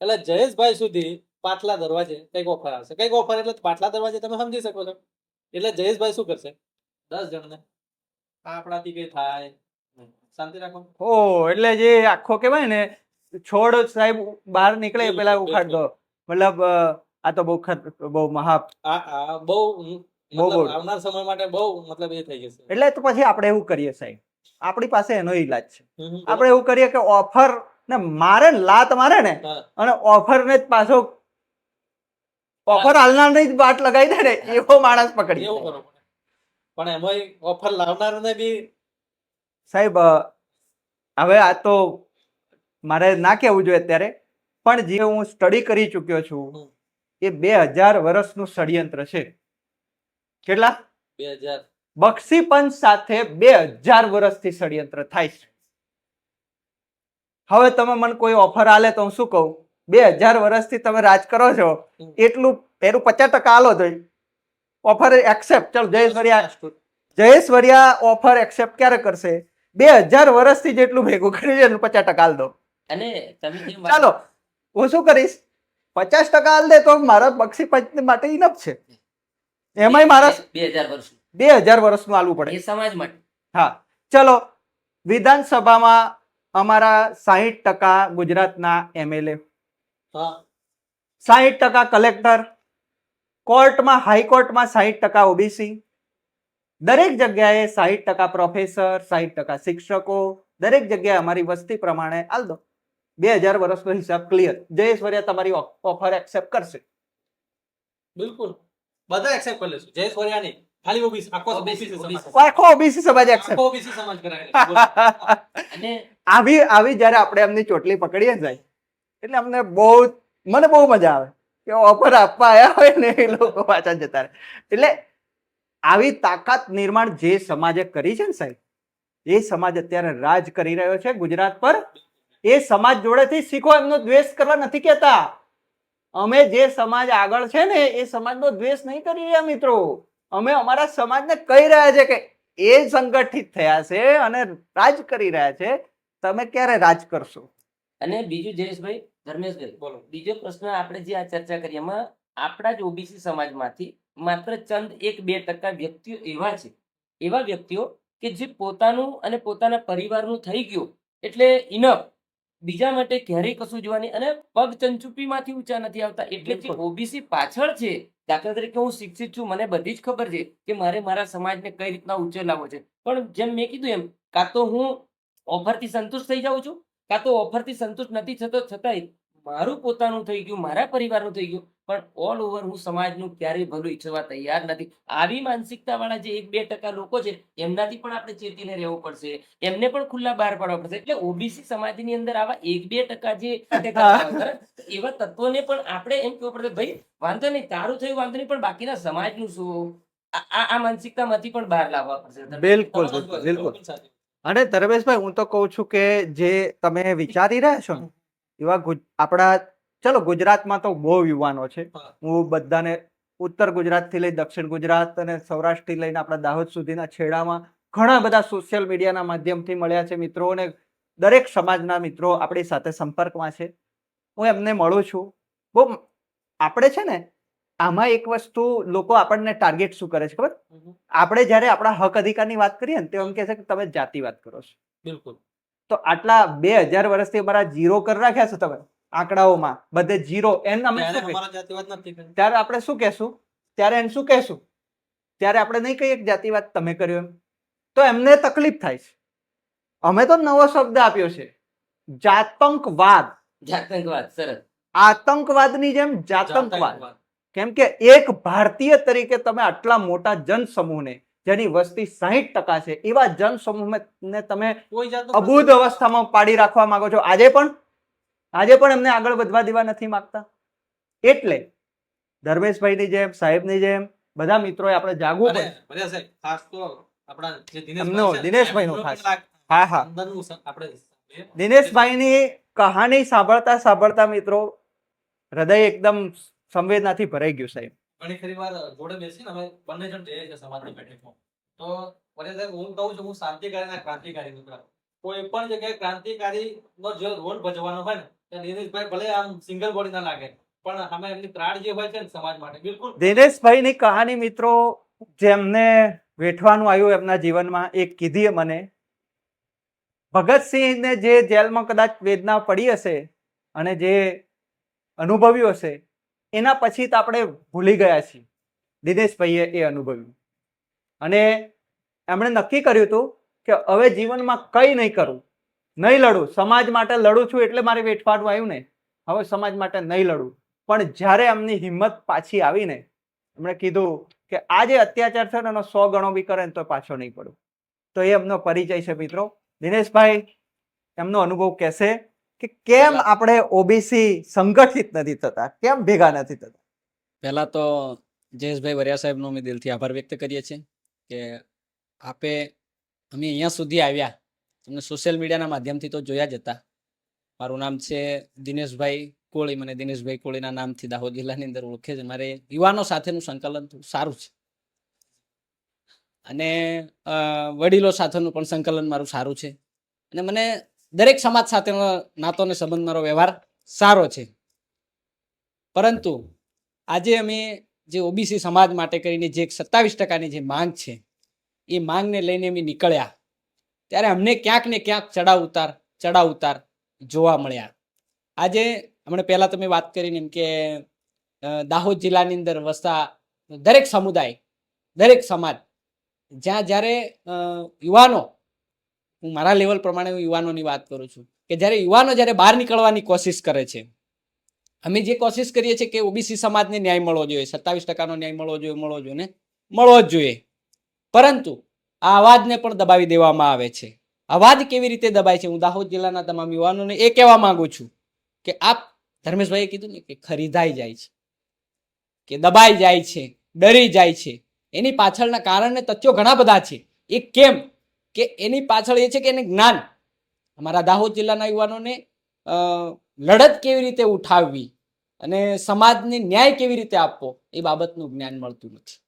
એટલે જયેશભાઈ સુધી પાછલા દરવાજે કઈક ઓફર આવશે. કઈક ઓફર એટલે પાછલા દરવાજે તમે સમજી શકો છો. એટલે જયેશભાઈ શું કરશે? 10 જણને આ આપણાથી કઈ થાય નહીં. શાંતિ રાખો. એટલે જે આખો કહેવાય ને, છોડ સાહેબ બહાર નીકળે એ પેલા ઉખાડ દો. મતલબ આ તો બહુ મહા. આ બહુ મતલબ આવનાર સમય માટે બહુ મતલબ એ થઈ જશે. એટલે તો પછી આપણે એવું કરીએ સાહેબ, આપણી પાસે એનો ઈલાજ છે. હમ. આપણે એવું કરીએ કે ઓફર ને મારે ને લાત મારે ને, હા. અને ઓફર ને જ પાછો ઓફર હાલનારની જ બાટ લગાવી દે ને, એવો માણસ પકડી. એવું કરવું પડે. પણ એમાં ઓફર લાવનારને બી સાહેબ હવે આ તો મારે ના કહેવું જોઈએ અત્યારે, પણ જે હું સ્ટડી કરી ચૂક્યો છું એ 2000 વર્ષનું ષડયંત્ર છે. કેટલા? 2000. બક્ષીપંચ સાથે 2000 વર્ષથી ષડયંત્ર થાય છે. હવે તમે મને કોઈ ઓફર આલે તો હું શું કહું? 2000 વર્ષથી તમે રાજ કરો છો, એટલું એનું 50% આલો તો ઓફર એક્સેપ્ટ. ચાલો જયેશ્વરિયા ઓફર એક્સેપ્ટ ક્યારે કરશે? 2000 વર્ષથી જેટલું ભેગું કર્યું છે એનું 50% આલ દો. અને તમે જેમ વાત- ચાલો હું શું કરીશ, 50% આલ દે તો મારા બક્ષી પંચ માટે ઇનફ છે. એમાંય મારા 2000 વર્ષ 2000 વર્ષનું આલવું પડે. એ સમાજ માટે. હા, ચલો વિધાનસભામાં અમારા 60% ગુજરાતના MLA, હા 60% કલેક્ટર, કોર્ટમાં હાઈકોર્ટમાં 60% ઓબીસી, દરેક જગ્યાએ 60% પ્રોફેસર, 60% શિક્ષકો, દરેક જગ્યાએ અમારી વસ્તી પ્રમાણે આલ દો. 2000 વર્ષનો હિસાબ ક્લિયર. જયેશ્વરિયા તમારી ઓફર એક્સેપ્ટ કરશે. બિલકુલ બધા એક્સેપ્ટ કરી લેશું. જયેશ્વરિયા નહીં, ખાલી ઓબીસી, આખો ઓબીસી સમાજ. આખો ઓબીસી સમાજ એક્સેપ્ટ. આખો ઓબીસી સમાજ કરાવે. અને આવી જ્યારે આપણે એમની ચોટલી પકડીએ જાય એટલે અમને મને બહુ મજા આવે કે ઓફર આપવા આવ્યા હોય ને એ લોકો પાછા જતા રહે. એટલે આવી તાકાત નિર્માણ જે સમાજે કરી છે ને સાહેબ, એ સમાજ અત્યારે રાજ કરી રહ્યો છે ગુજરાત પર. એ સમાજ જોડેથી શીખો, એમનો દ્વેષ કરવા નથી કહેતા. અમે જે સમાજ આગળ છે ને એ સમાજનો દ્વેષ નહીં કરી રહ્યા મિત્રો. અમે અમારા સમાજને કહી રહ્યા છે કે એ સંગઠિત થયા છે અને રાજ કરી રહ્યા છે. તમે ક્યારે રાજ કરશો? અને બીજું જયેશભાઈ, ધર્મેશભાઈ, બોલો. બીજો પ્રશ્ન આપણે જે આ ચર્ચા કરી એમાં આપણા જ ઓબીસી સમાજમાંથી માત્ર ચંદ 1-2% વ્યક્તિઓ એવા વ્યક્તિઓ કે જે પોતાનું અને પોતાના પરિવારનું થઈ ગયું એટલે ઇનફ, બીજા માટે ક્યારેય કશું જોવાની અને પગ ચંચુપીમાંથી ઊંચા નથી આવતા. એટલે જે ઓબીસી પાછળ છે, દાખલા તરીકે હું શિક્ષિત છું, મને બધી જ ખબર છે કે મારે મારા સમાજને કઈ રીતના ઊંચે લાવવો છે. પણ જેમ મેં કીધું એમ, કાં તો હું ઓફરથી સંતુષ્ટ થઈ જાઉં છું, કાં તો ઓફરથી સંતુષ્ટ નથી થતો, છતાંય મારું પોતાનું થઈ ગયું, મારા પરિવારનું થઈ ગયું, પણ ઓલ ઓવર હું સમાજનું ક્યારેય ભલું ઈચ્છવા તૈયાર નથી. આવી માનસિકતા વાળા જે 1-2% લોકો છે, એમનાથી પણ આપણે ચેતીને રહેવું પડશે, એમને પણ ખુલ્લા બહાર પાડવા પડશે. એટલે ઓબીસી સમાજની અંદર આવા 1-2% જે એવા તત્વોને પણ આપણે એમ કહેવું પડશે, ભાઈ વાંધો નહીં, તારું થયું વાંધો નહીં, પણ બાકીના સમાજનું શું? આ માનસિકતામાંથી પણ બહાર લાવવા પડશે. બિલકુલ બિલકુલ. અને ધર્મેશભાઈ, હું તો કહું છું કે જે તમે વિચારી રહ્યા છો ને, એવા આપણા ચલો ગુજરાતમાં તો બહુ યુવાનો છે. હું બધાને ઉત્તર ગુજરાત થી લઈ દક્ષિણ ગુજરાત અને સૌરાષ્ટ્ર થી લઈને આપણા દાહોદ સુધીના છેડામાં ઘણા બધા સોશિયલ મીડિયાના માધ્યમથી મળ્યા છે મિત્રો, અને દરેક સમાજના મિત્રો આપણી સાથે સંપર્કમાં છે. હું એમને મળું છું. બહુ આપણે છે ને, આમાં એક વસ્તુ લોકો આપણને ટાર્ગેટ શું કરે છે ખબર? આપણે જયારે આપણા હક અધિકારની વાત કરીએ ને, તો એમ કહે છે કે તમે જાતિ વાત કરો છો. બિલકુલ. તો આટલા 2000 વર્ષથી અમારા જીરો કરી રાખ્યા છે તમે આંકડાઓમાં, બધે જીરો. એને અમે શું કહીએ? ત્યારે આપણે શું કહેશું? ત્યારે એને શું કહેશું? ત્યારે આપણે નહીં કહીએ કે જાતિવાદ તમે કર્યો એમ. તો એમને તકલીફ થાય છે. અમે તો નવો શબ્દ આપ્યો છે, જાતંકવાદ. જાતંકવાદ. સરસ. આતંકવાદની જેમ જાતંકવાદ. કેમ કે એક ભારતીય તરીકે તમે આટલા મોટા જનસમૂહને, જેની વસ્તી 60% છે, એવા જનસમૂહને તમે અબૂધ અવસ્થામાં પાડી રાખવા માંગો છો. આજે પણ એમને આગળ વધવા દેવા નથી માંગતા. એટલે ધર્મેશભાઈની જેમ, સાહેબની જેમ બધા મિત્રોએ આપણે જાગવું પડે. દિનેશભાઈનું ખાસ. હા હા, દિનેશભાઈની કહાની સાંભળતા સાંભળતા મિત્રો હૃદય એકદમ સંવેદનાથી ભરાઈ ગયું સાહેબ. ઘણી ખરી વાર જોડે બેસીને અમે બંને જણ જઈએ છીએ સમાજની બેઠકમાં. તો હું કહું છું, હું શાંતિકારી ના ક્રાંતિકારી નથી. કોઈ પણ જગ્યાએ ક્રાંતિકારી નો જે રોલ ભજવાનો હોય ને, ત્યાં દિનેશભાઈ ભલે આમ સિંગલ બોડી ના લાગે, પણ અમે એમની પ્રાણ જે હોય છે ને સમાજ માટે, બિલકુલ. દિનેશભાઈની કહાની મિત્રો જેમને વેઠવાનું આવ્યું એમના જીવનમાં, એક કીધી મને. ભગતસિંહને જે જેલમાં કદાચ વેદના પડી હશે અને જે અનુભવ્યું હશે, એના પછી તો આપણે ભૂલી ગયા છીએ. દિનેશભાઈએ એ અનુભવ્યું અને એમણે નક્કી કર્યું હતું કે હવે જીવનમાં કંઈ નહીં કરું, નહીં લડું. સમાજ માટે લડું છું એટલે મારે વેઠવાનું આવ્યું ને, હવે સમાજ માટે નહીં લડું. પણ જ્યારે એમની હિંમત પાછી આવીને એમણે કીધું કે આ જે અત્યાચાર છે ને એનો 100 ગણો બી કરે ને તો પાછો નહીં પડું. તો એ એમનો પરિચય છે મિત્રો. દિનેશભાઈ એમનો અનુભવ કહેશે કે કેમ આપણે ઓબીસી સંગઠિત નથી થતા, કેમ ભેગા નથી થતા. પહેલા તો જયેશભાઈ વરિયા સાહેબનો અમે દિલથી આભાર વ્યક્ત કરીએ છીએ કે અમે અહીંયા સુધી આવ્યા. તમને સોશિયલ મીડિયાના માધ્યમથી તો જોયા જ હતા. મારું નામ છે દિનેશભાઈ કોળી. મને દિનેશભાઈ કોળીના નામથી દાહોદ જિલ્લાની અંદર ઓળખે છે. મારે યુવાનો સાથેનું સંકલન સારું છે અને વડીલો સાથેનું પણ સંકલન મારું સારું છે, અને મને દરેક સમાજ સાથેનો નાતો અને સંબંધ, મારો વ્યવહાર સારો છે. પરંતુ આજે અમે જે ઓબીસી સમાજ માટે કરીને જે 27% જે માંગ છે, એ માંગને લઈને અમે નીકળ્યા ત્યારે અમને ક્યાંક ને ક્યાંક ચડાવ ઉતાર જોવા મળ્યા. આજે હમણાં પહેલા તમે વાત કરીને એમ કે દાહોદ જિલ્લાની અંદર વસતા દરેક સમુદાય, દરેક સમાજ, જ્યારે યુવાનો, હું મારા લેવલ પ્રમાણે હું યુવાનોની વાત કરું છું, કે જ્યારે યુવાનો જ્યારે બહાર નીકળવાની કોશિશ કરે છે, અમે જે કોશિશ કરીએ છીએ કે ઓબીસી સમાજને ન્યાય મળવો જોઈએ, 27%નો ન્યાય મળવો જ જોઈએ, પરંતુ આ અવાજને પણ દબાવી દેવામાં આવે છે. અવાજ કેવી રીતે દબાય છે? હું દાહોદ જિલ્લાના તમામ યુવાનોને એ કહેવા માંગુ છું કે આપ, ધર્મેશભાઈએ કીધું ને કે ખરીદાઈ જાય છે, કે દબાઈ જાય છે, ડરી જાય છે. એની પાછળના કારણને તથ્યો ઘણા બધા છે. એ કેમ કે એની પાછળ એ છે કે એને જ્ઞાન, અમારા દાહોદ જિલ્લાના યુવાનોને લડત કેવી રીતે ઉઠાવવી અને સમાજને ન્યાય કેવી રીતે આપવો એ બાબતનું જ્ઞાન મળતું નથી.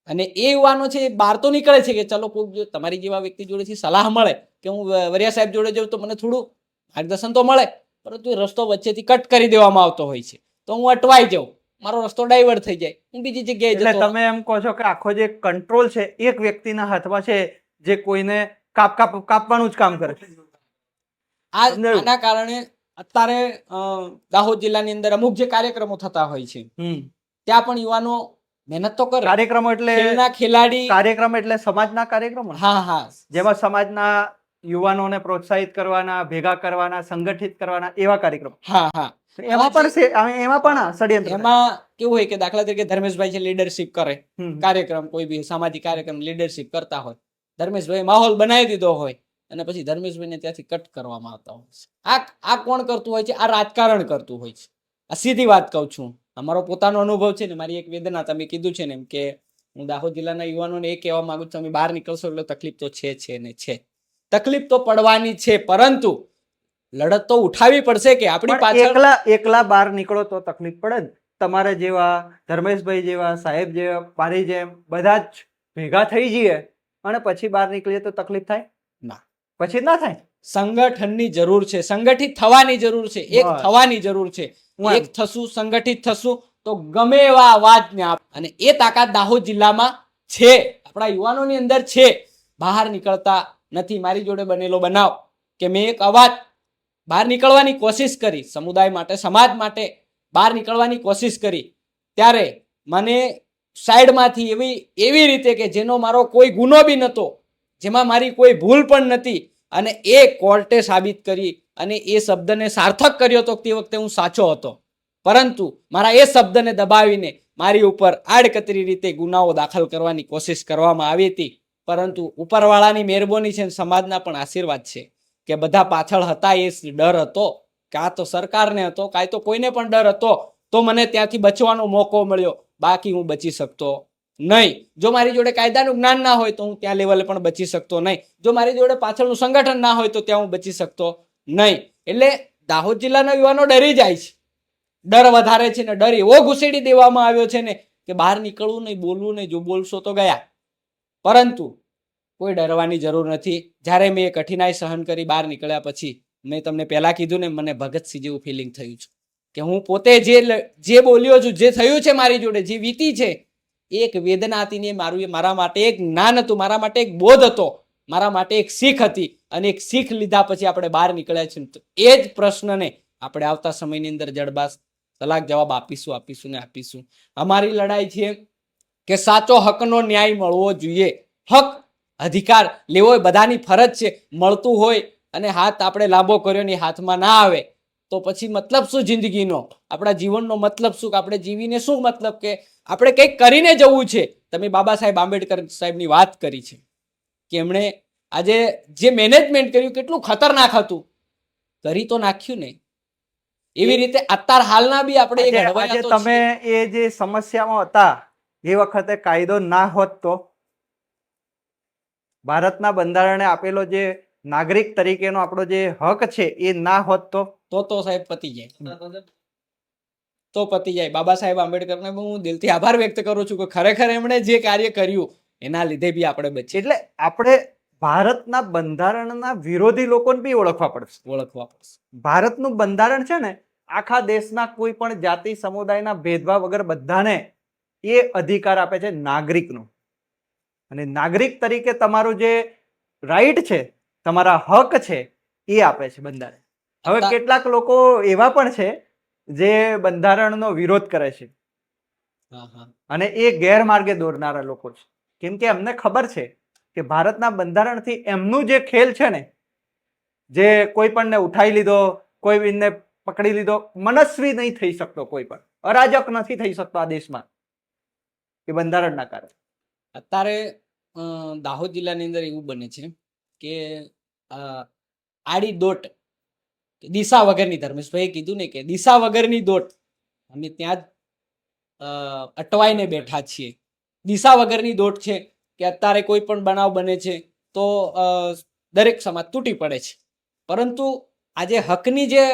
અને એ યુવાનો છે બહાર તો નીકળે છે કે ચલો કોઈ તમારી જેવા વ્યક્તિ જોડેથી સલાહ મળે, કે હું વરિયા સાહેબ જોડે જાઉં તો મને થોડું માર્ગદર્શન તો મળે, પરંતુ એ રસ્તો વચ્ચેથી કટ કરી દેવામાં આવતો હોય છે. તો હું અટવાઈ જાઉં, મારો રસ્તો ડાયવર્ટ થઈ જાય, હું બીજી જગ્યાએ જતો. એટલે તમે એમ કહો છો કે આખો જે કંટ્રોલ છે એક વ્યક્તિના હાથમાં છે, જે કોઈને કાપવાનું જ કામ કરે છે. સમજાયું? આના કારણે અત્યારે દાહોદ જિલ્લાની અંદર અમુક જે કાર્યક્રમો થતા હોય છે ત્યાં પણ યુવાનો મહેનત તો કરે, કાર્યક્રમો એટલે ખેલના ખેલાડી, કાર્યક્રમ એટલે સમાજના કાર્યક્રમો ને? હા હા જેમાં સમાજના યુવાનોને પ્રોત્સાહિત કરવાના, ભેગા કરવાના, સંગઠિત કરવાના એવા કાર્યક્રમ. હા હા એમાં પણ એમાં પણ ષડયંત્ર થાય. એમાં કેવું હોય કે દાખલા તરીકે ધર્મેશભાઈ છે લીડરશિપ કરે, હમ. કાર્યક્રમ કોઈ બી સામાજિક કાર્યક્રમ લીડરશિપ કરતા હોય, ધર્મેશભાઈ માહોલ બનાવી દીધો હોય અને પછી ધર્મેશભાઈને ત્યાંથી કટ કરવામાં આવતા હોય છે. આ કોણ કરતું હોય છે? આ રાજકારણ કરતું હોય છે. આ સીધી વાત કહું છું, અમારો પોતાનો અનુભવ છે ને, મારી એક વેદના. તમે કીધું છે ને એમ કે હું દાહોદ જિલ્લાના યુવાનોને એ કહેવા માંગુ છું, તમે બહાર નીકળશો એટલે તકલીફ તો છે ને છે, તકલીફ તો પડવાની છે, પરંતુ લડત તો ઉઠાવવી પડશે કે આપણી પણ પાછળ એકલા બહાર નીકળો તો તકલીફ પડે જ. તમારે જેવા ધર્મેશભાઈ જેવા, સાહેબ જેવા, મારી જેમ બધા જ ભેગા થઈ જઈએ અને પછી બહાર નીકળીએ તો તકલીફ થાય ના. પછી ના થાય. સંગઠનની જરૂર છે, સંગઠિત થવાની જરૂર છે, એક બસ. થવાની જરૂર છે. હું એક થશું, સંગઠિત થશું તો ગમે એવા અવાજને અને એ તાકાત દાહોદ જિલ્લામાં છે, આપણા યુવાનોની અંદર છે. બહાર નીકળતા નથી. મારી જોડે બનેલો બનાવ કે મેં એક અવાજ બહાર નીકળવાની કોશિશ કરી, સમુદાય માટે, સમાજ માટે બહાર નીકળવાની કોશિશ કરી, ત્યારે મને સાઈડમાંથી એવી રીતે કે જેનો મારો કોઈ ગુનો બી નહોતો, જેમાં મારી કોઈ ભૂલ પણ નથી, અને એ કોર્ટે સાબિત કરી અને એ શબ્દને સાર્થક કર્યો તો તે વખતે હું સાચો હતો. પરંતુ મારા એ શબ્દને દબાવીને મારી ઉપર આડકતરી રીતે ગુનાઓ દાખલ કરવાની કોશિશ કરવામાં આવી હતી. પરંતુ ઉપરવાળાની મહેરબાની છે, સમાજના પણ આશીર્વાદ છે કે બધા પાછળ હતા. એ ડર હતો, કાં તો સરકારને હતો, કાં તો કોઈને પણ ડર હતો, તો મને ત્યાંથી બચવાનો મોકો મળ્યો. બાકી હું બચી શકતો નહીં. જો મારી જોડે કાયદાનું જ્ઞાન ના હોય તો હું ત્યાં લેવલે પણ બચી શકતો નહીં. જો મારી જોડે પાછળનું સંગઠન ના હોય તો ત્યાં હું બચી શકતો નહીં. એટલે દાહોદ જિલ્લાના યુવાનો ડરી જાય છે, ડર વધારે છે ને ડર એવો ઘુસેડી દેવામાં આવ્યો છે ને કે બહાર નીકળવું નહીં, બોલવું નહીં, જો બોલશો તો ગયા. પરંતુ કોઈ ડરવાની જરૂર નથી. જ્યારે મેં એ કઠિનાઈ સહન કરી બહાર નીકળ્યા પછી મેં તમને પહેલા કીધું ને, મને ભગતસિંહ જેવું ફિલિંગ થયું છે કે હું પોતે જે બોલ્યો છું, જે થયું છે મારી જોડે, જે વીતી છે, એક વેદના હતી ને મારા માટે એક જ્ઞાન હતું, મારા માટે એક બોધ હતો, મારા માટે એક શીખ હતી. અને એક શીખ લીધા પછી આપણે બહાર નીકળ્યા છીએ. તો એ જ પ્રશ્નને આપણે આવતા સમયની અંદર જડબાસ તલાક જવાબ આપીશું ને આપીશું. અમારી લડાઈ છે કે સાચો હકનો ન્યાય મળવો જોઈએ. હક અધિકાર લેવો હોય બધાની ફરજ છે. મળતું હોય અને હાથ આપણે લાંબો કર્યો ને હાથમાં ના આવે તો પછી મતલબ શું જિંદગીનો? આપણા જીવનનો મતલબ શું? કે આપણે જીવીને શું મતલબ? કે આપણે કંઈક કરીને જવું છે. તમે બાબા સાહેબ આંબેડકર સાહેબની વાત કરી છે કે એમણે આજે જે મેનેજમેન્ટ કર્યું કેટલું ખતરનાક હતું, કરી તો નાખ્યું ને. એવી રીતે અત્યાર હાલના બી આપણે એક આજે ઘડવાયા તો તમે છીએ. એ જે સમસ્યામાં હતા એ વખતે કાયદો ના હોત તો, ભારતના બંધારણે આપેલો જે નાગરિક તરીકેનો આપણો જે હક છે એ ના હોત તો સાહેબ પતી જાય, તો પતી જાય. બાબા સાહેબ આંબેડકરને હું દિલથી આભાર વ્યક્ત કરું છું કે ખરેખર એમણે જે કાર્ય કર્યું એના લીધે બી આપણે બચીએ. એટલે આપણે ભારતના બંધારણના વિરોધી લોકોને બી ઓળખવા પડશે. ઓળખવા પડશે. ભારતનું બંધારણ છે ને, આખા દેશના કોઈ પણ જાતિ સમુદાયના ભેદભાવ વગર બધાને એ અધિકાર આપે છે નાગરિકનો. અને નાગરિક તરીકે તમારું જે રાઈટ છે, તમારા હક છે, એ આપે છે બંધારણ. હવે કેટલાક લોકો એવા પણ છે જે બંધારણનો વિરોધ કરે છે અને એ ગેરમાર્ગે દોરનારા લોકો છે. કેમ કે એમને ખબર છે કે ભારતના બંધારણથી એમનું જે ખેલ છે ને, જે કોઈ પણને ઉઠાઈ લીધો, કોઈને પકડી લીધો, મનસ્વી નહીં થઈ શકતો, કોઈ પણ અરાજક નથી થઈ શકતો આ દેશમાં એ બંધારણના કારણે. અત્યારે દાહોદ જિલ્લાની અંદર એવું બને છે કે આડી દોટ, દિશા વગરની, ધર્મેશભાઈએ કીધું ને કે દિશા વગરની દોટ, અમે ત્યાં જ અટવાઈને બેઠા છીએ. દિશા વગરની દોટ છે કે અત્યારે કોઈ પણ બનાવ બને છે તો દરેક સમાજ તૂટી પડે છે. પરંતુ આજે હકની જે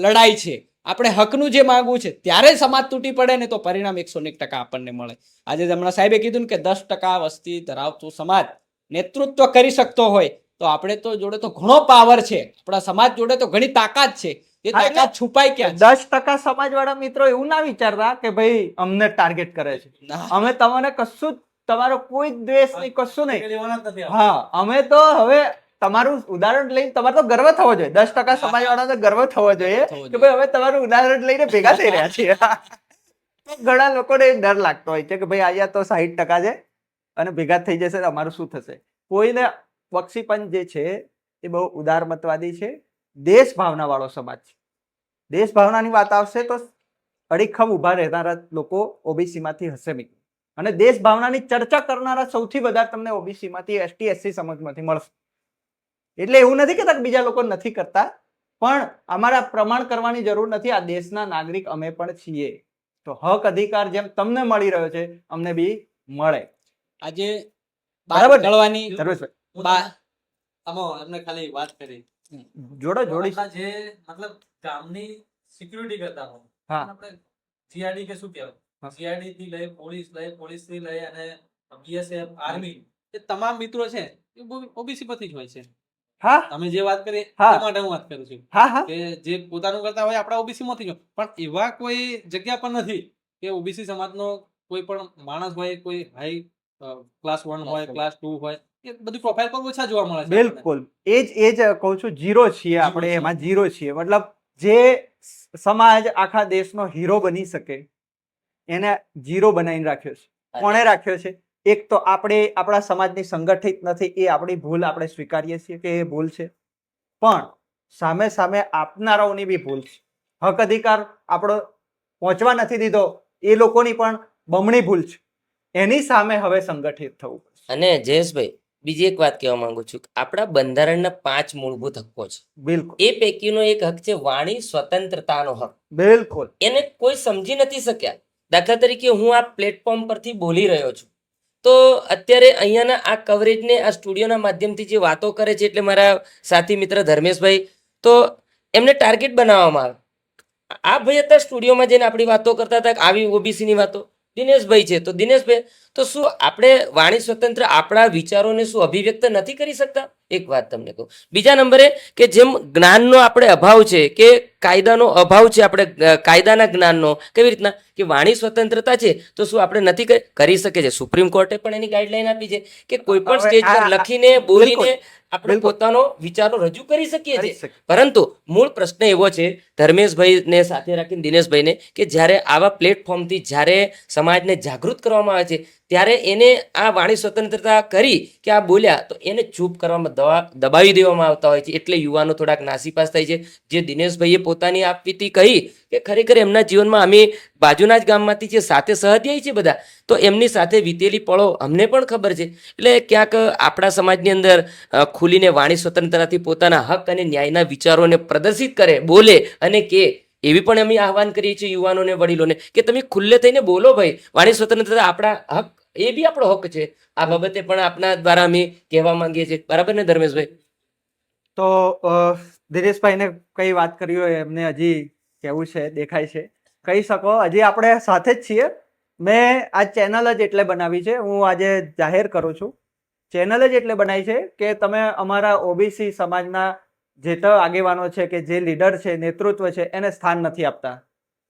લડાઈ છે, આપણે હકનું જે માંગવું છે, ત્યારે સમાજ તૂટી પડે ને તો પરિણામ 101% આપણને મળે. આજે હમણાં સાહેબે કીધું ને કે 10% વસ્તી ધરાવતું સમાજ નેતૃત્વ કરી શકતો હોય તો આપણે તો જોડે તો ઘણો પાવર છે, આપણા સમાજ જોડે તો ઘણી તાકાત છે. એ તાકાત છુપાઈ ક્યાં? 10% સમાજવાળા મિત્રો એવું ના વિચારતા કે ભાઈ અમને ટાર્ગેટ કરે છે, અમે તમને કશું જ, તમારો કોઈ દ્વેષ નહીં, કશું નહીં. હા, અમે તો હવે તમારું ઉદાહરણ લઈને તમારે તો ગર્વ થવો જોઈએ. 10% સમાજવાળાને ગર્વ થવો જોઈએ થવો કે ભાઈ હવે તમારું ઉદાહરણ લઈને ભેગા થઈ રહ્યા છીએ. તો ઘણા લોકોને ડર લાગતો હોય છે કે ભાઈ અહીંયા તો 60% છે અને ભેગા થઈ જશે તો અમારું શું થશે. કોઈને બક્ષીપંચ જે છે એ બહુ ઉદારમતવાદી છે, દેશ ભાવના વાળો સમાજ છે. દેશ ભાવનાની વાત આવશે તો અડીખમ ઉભા રહેનારા લોકો ઓબીસી માંથી હશે મિત્રો. અને દેશ ભાવનાની ચર્ચા કરનારા સૌથી વધારે તમને ઓબીસી માંથી એસટી એસસી સમાજમાંથી મળશે. એટલે એવું નથી કે બીજા લોકો નથી કરતા, પણ અમારા પ્રમાણ કરવાની જરૂર નથી. આ દેશના નાગરિક અમે પણ છીએ, તો હક અધિકાર જેમ તમને મળી રહ્યો છે અમને બી મળે. આજે બરાબર ને? ગળવાની સર્વેશભાઈ આમાં એમને ખાલી વાત કરી જોડી આપણા જે મતલબ ગામની સિક્યુરિટી કરતા હોય હા. આપણે જીઆરડી કે શું કહેવાય, જીઆરડી થી લઈ પોલીસ થી લઈ અને બીએસએફ આર્મી એ તમામ મિત્રો છે એ ઓબીસી પરથી જ હોય છે. હા તમે જે વાત કરી હા. એ માટે હું વાત કરું છું હા હા કે જે પોતાનું કરતા હોય આપણા ઓબીસી માંથી જ હોય. પણ એવા કોઈ જગ્યા પર નથી કે ઓબીસી સમાજનો કોઈ પણ માણસ હોય, કોઈ હાઈ ક્લાસ 1 હોય, ક્લાસ 2 હોય, એ બધી પ્રોફાઇલ પર ઓછા જોવા મળે છે. બિલકુલ એ જ કહું છું. ઝીરો છીએ આપણે, છીએ. એમાં ઝીરો છીએ. મતલબ જે સમાજ આખા દેશનો હીરો બની શકે એને ઝીરો બનાવીને રાખ્યો છે. કોણે રાખ્યો છે? એક તો આપણે આપણા સમાજની સંગઠિત નથી, એ આપણી ભૂલ આપણે સ્વીકારીએ છીએ કે એ ભૂલ છે. પણ સામે સામે આપનારાઓની બી ભૂલ છે. હક અધિકાર આપણો પહોંચવા નથી દીધો એ લોકોની પણ બમણી ભૂલ છે. એની સામે હવે સંગઠિત થવું પડશે. અને જયેશભાઈ બીજી એક વાત કહેવા માંગુ છું કે આપણા બંધારણના 5 મૂળભૂત હક્કો છે. બિલકુલ એ પૈકીનો એક હક છે વાણી સ્વતંત્રતાનો હક. બિલકુલ એને કોઈ સમજી નથી શક્યા. દાખલા તરીકે હું આ પ્લેટફોર્મ પરથી બોલી રહ્યો છું, તો અત્યારે અહીંયાના આ કવરેજને આ સ્ટુડિયોના માધ્યમથી જે વાતો કરે છે, એટલે મારા સાથી મિત્ર ધર્મેશભાઈ, તો એમને ટાર્ગેટ બનાવવામાં આવે. આ ભાઈ હતા સ્ટુડિયોમાં જઈને આપણી વાતો કરતા હતા, આવી ઓબીસીની વાતો. દિનેશભાઈ છે, તો દિનેશભાઈ, તો શું આપણે વાણી સ્વતંત્ર આપણા વિચારોને શું અભિવ્યક્ત નથી કરી શકતા? એક વાત તમને કહું. બીજા નંબરે કે જેમ જ્ઞાનનો આપણે અભાવ છે કે કાયદાનો અભાવ છે, આપણે કાયદાના જ્ઞાનનો, કેવી રીતના કે વાણી સ્વતંત્રતા છે તો શું આપણે નથી કરી શકે છે? સુપ્રીમ કોર્ટે પણ એની ગાઈડલાઈન આપી છે કે કોઈ પણ હવે સ્ટેજ પર લખીને બોલીને આપણે બિલકુલ. પોતાનો વિચારો રજૂ કરી શકીએ કરી છીએ. શકે. પરંતુ મૂળ પ્રશ્ન એવો છે ધર્મેશભાઈને સાથે રાખીને દિનેશભાઈને, કે જ્યારે આવા પ્લેટફોર્મથી જ્યારે સમાજને જાગૃત કરવામાં આવે છે ત્યારે એને આ વાણી સ્વતંત્રતા કરી કે આ બોલ્યા તો એને ચૂપ કરવામાં દબાવી દેવામાં આવતા હોય છે. એટલે યુવાનો થોડાક નાસીપાસ થાય છે. જે દિનેશભાઈએ પોતાની આપવીતી કહી કે ખરેખર એમના જીવનમાં અમે બાજુના જ ગામમાંથી જે સાથે સહધ્યાયી છે બધા, તો એમની સાથે વીતેલી પળો અમને પણ ખબર છે. એટલે ક્યાંક આપણા સમાજની અંદર ખુલીને વાણી સ્વતંત્રતાથી પોતાના હક અને ન્યાયના વિચારોને પ્રદર્શિત કરે, બોલે અને કે એવી પણ અમે આહવાન કરીએ છીએ યુવાનોને, વડીલોને કે તમે ખુલ્લે થઈને બોલો ભાઈ. વાણી સ્વતંત્રતા આપણા હક, એ બી આપણો હક છે. આ બાબતે પણ આપના દ્વારા અમે કહેવા માંગીએ છીએ. બરાબર ને ધર્મેશભાઈ? તો દિનેશભાઈને કઈ વાત કરી હોય એમને હજી કેવું છે, દેખાય છે, કહી શકો. હજી આપણે સાથે જ છીએ. મેં આ ચેનલ જ એટલે બનાવી છે, હું આજે જાહેર કરું છું, ચેનલ જ એટલે બનાવી છે કે તમે અમારા ઓબીસી સમાજના જે તો આગેવાનો છે કે જે લીડર છે, નેતૃત્વ છે, એને સ્થાન નથી આપતા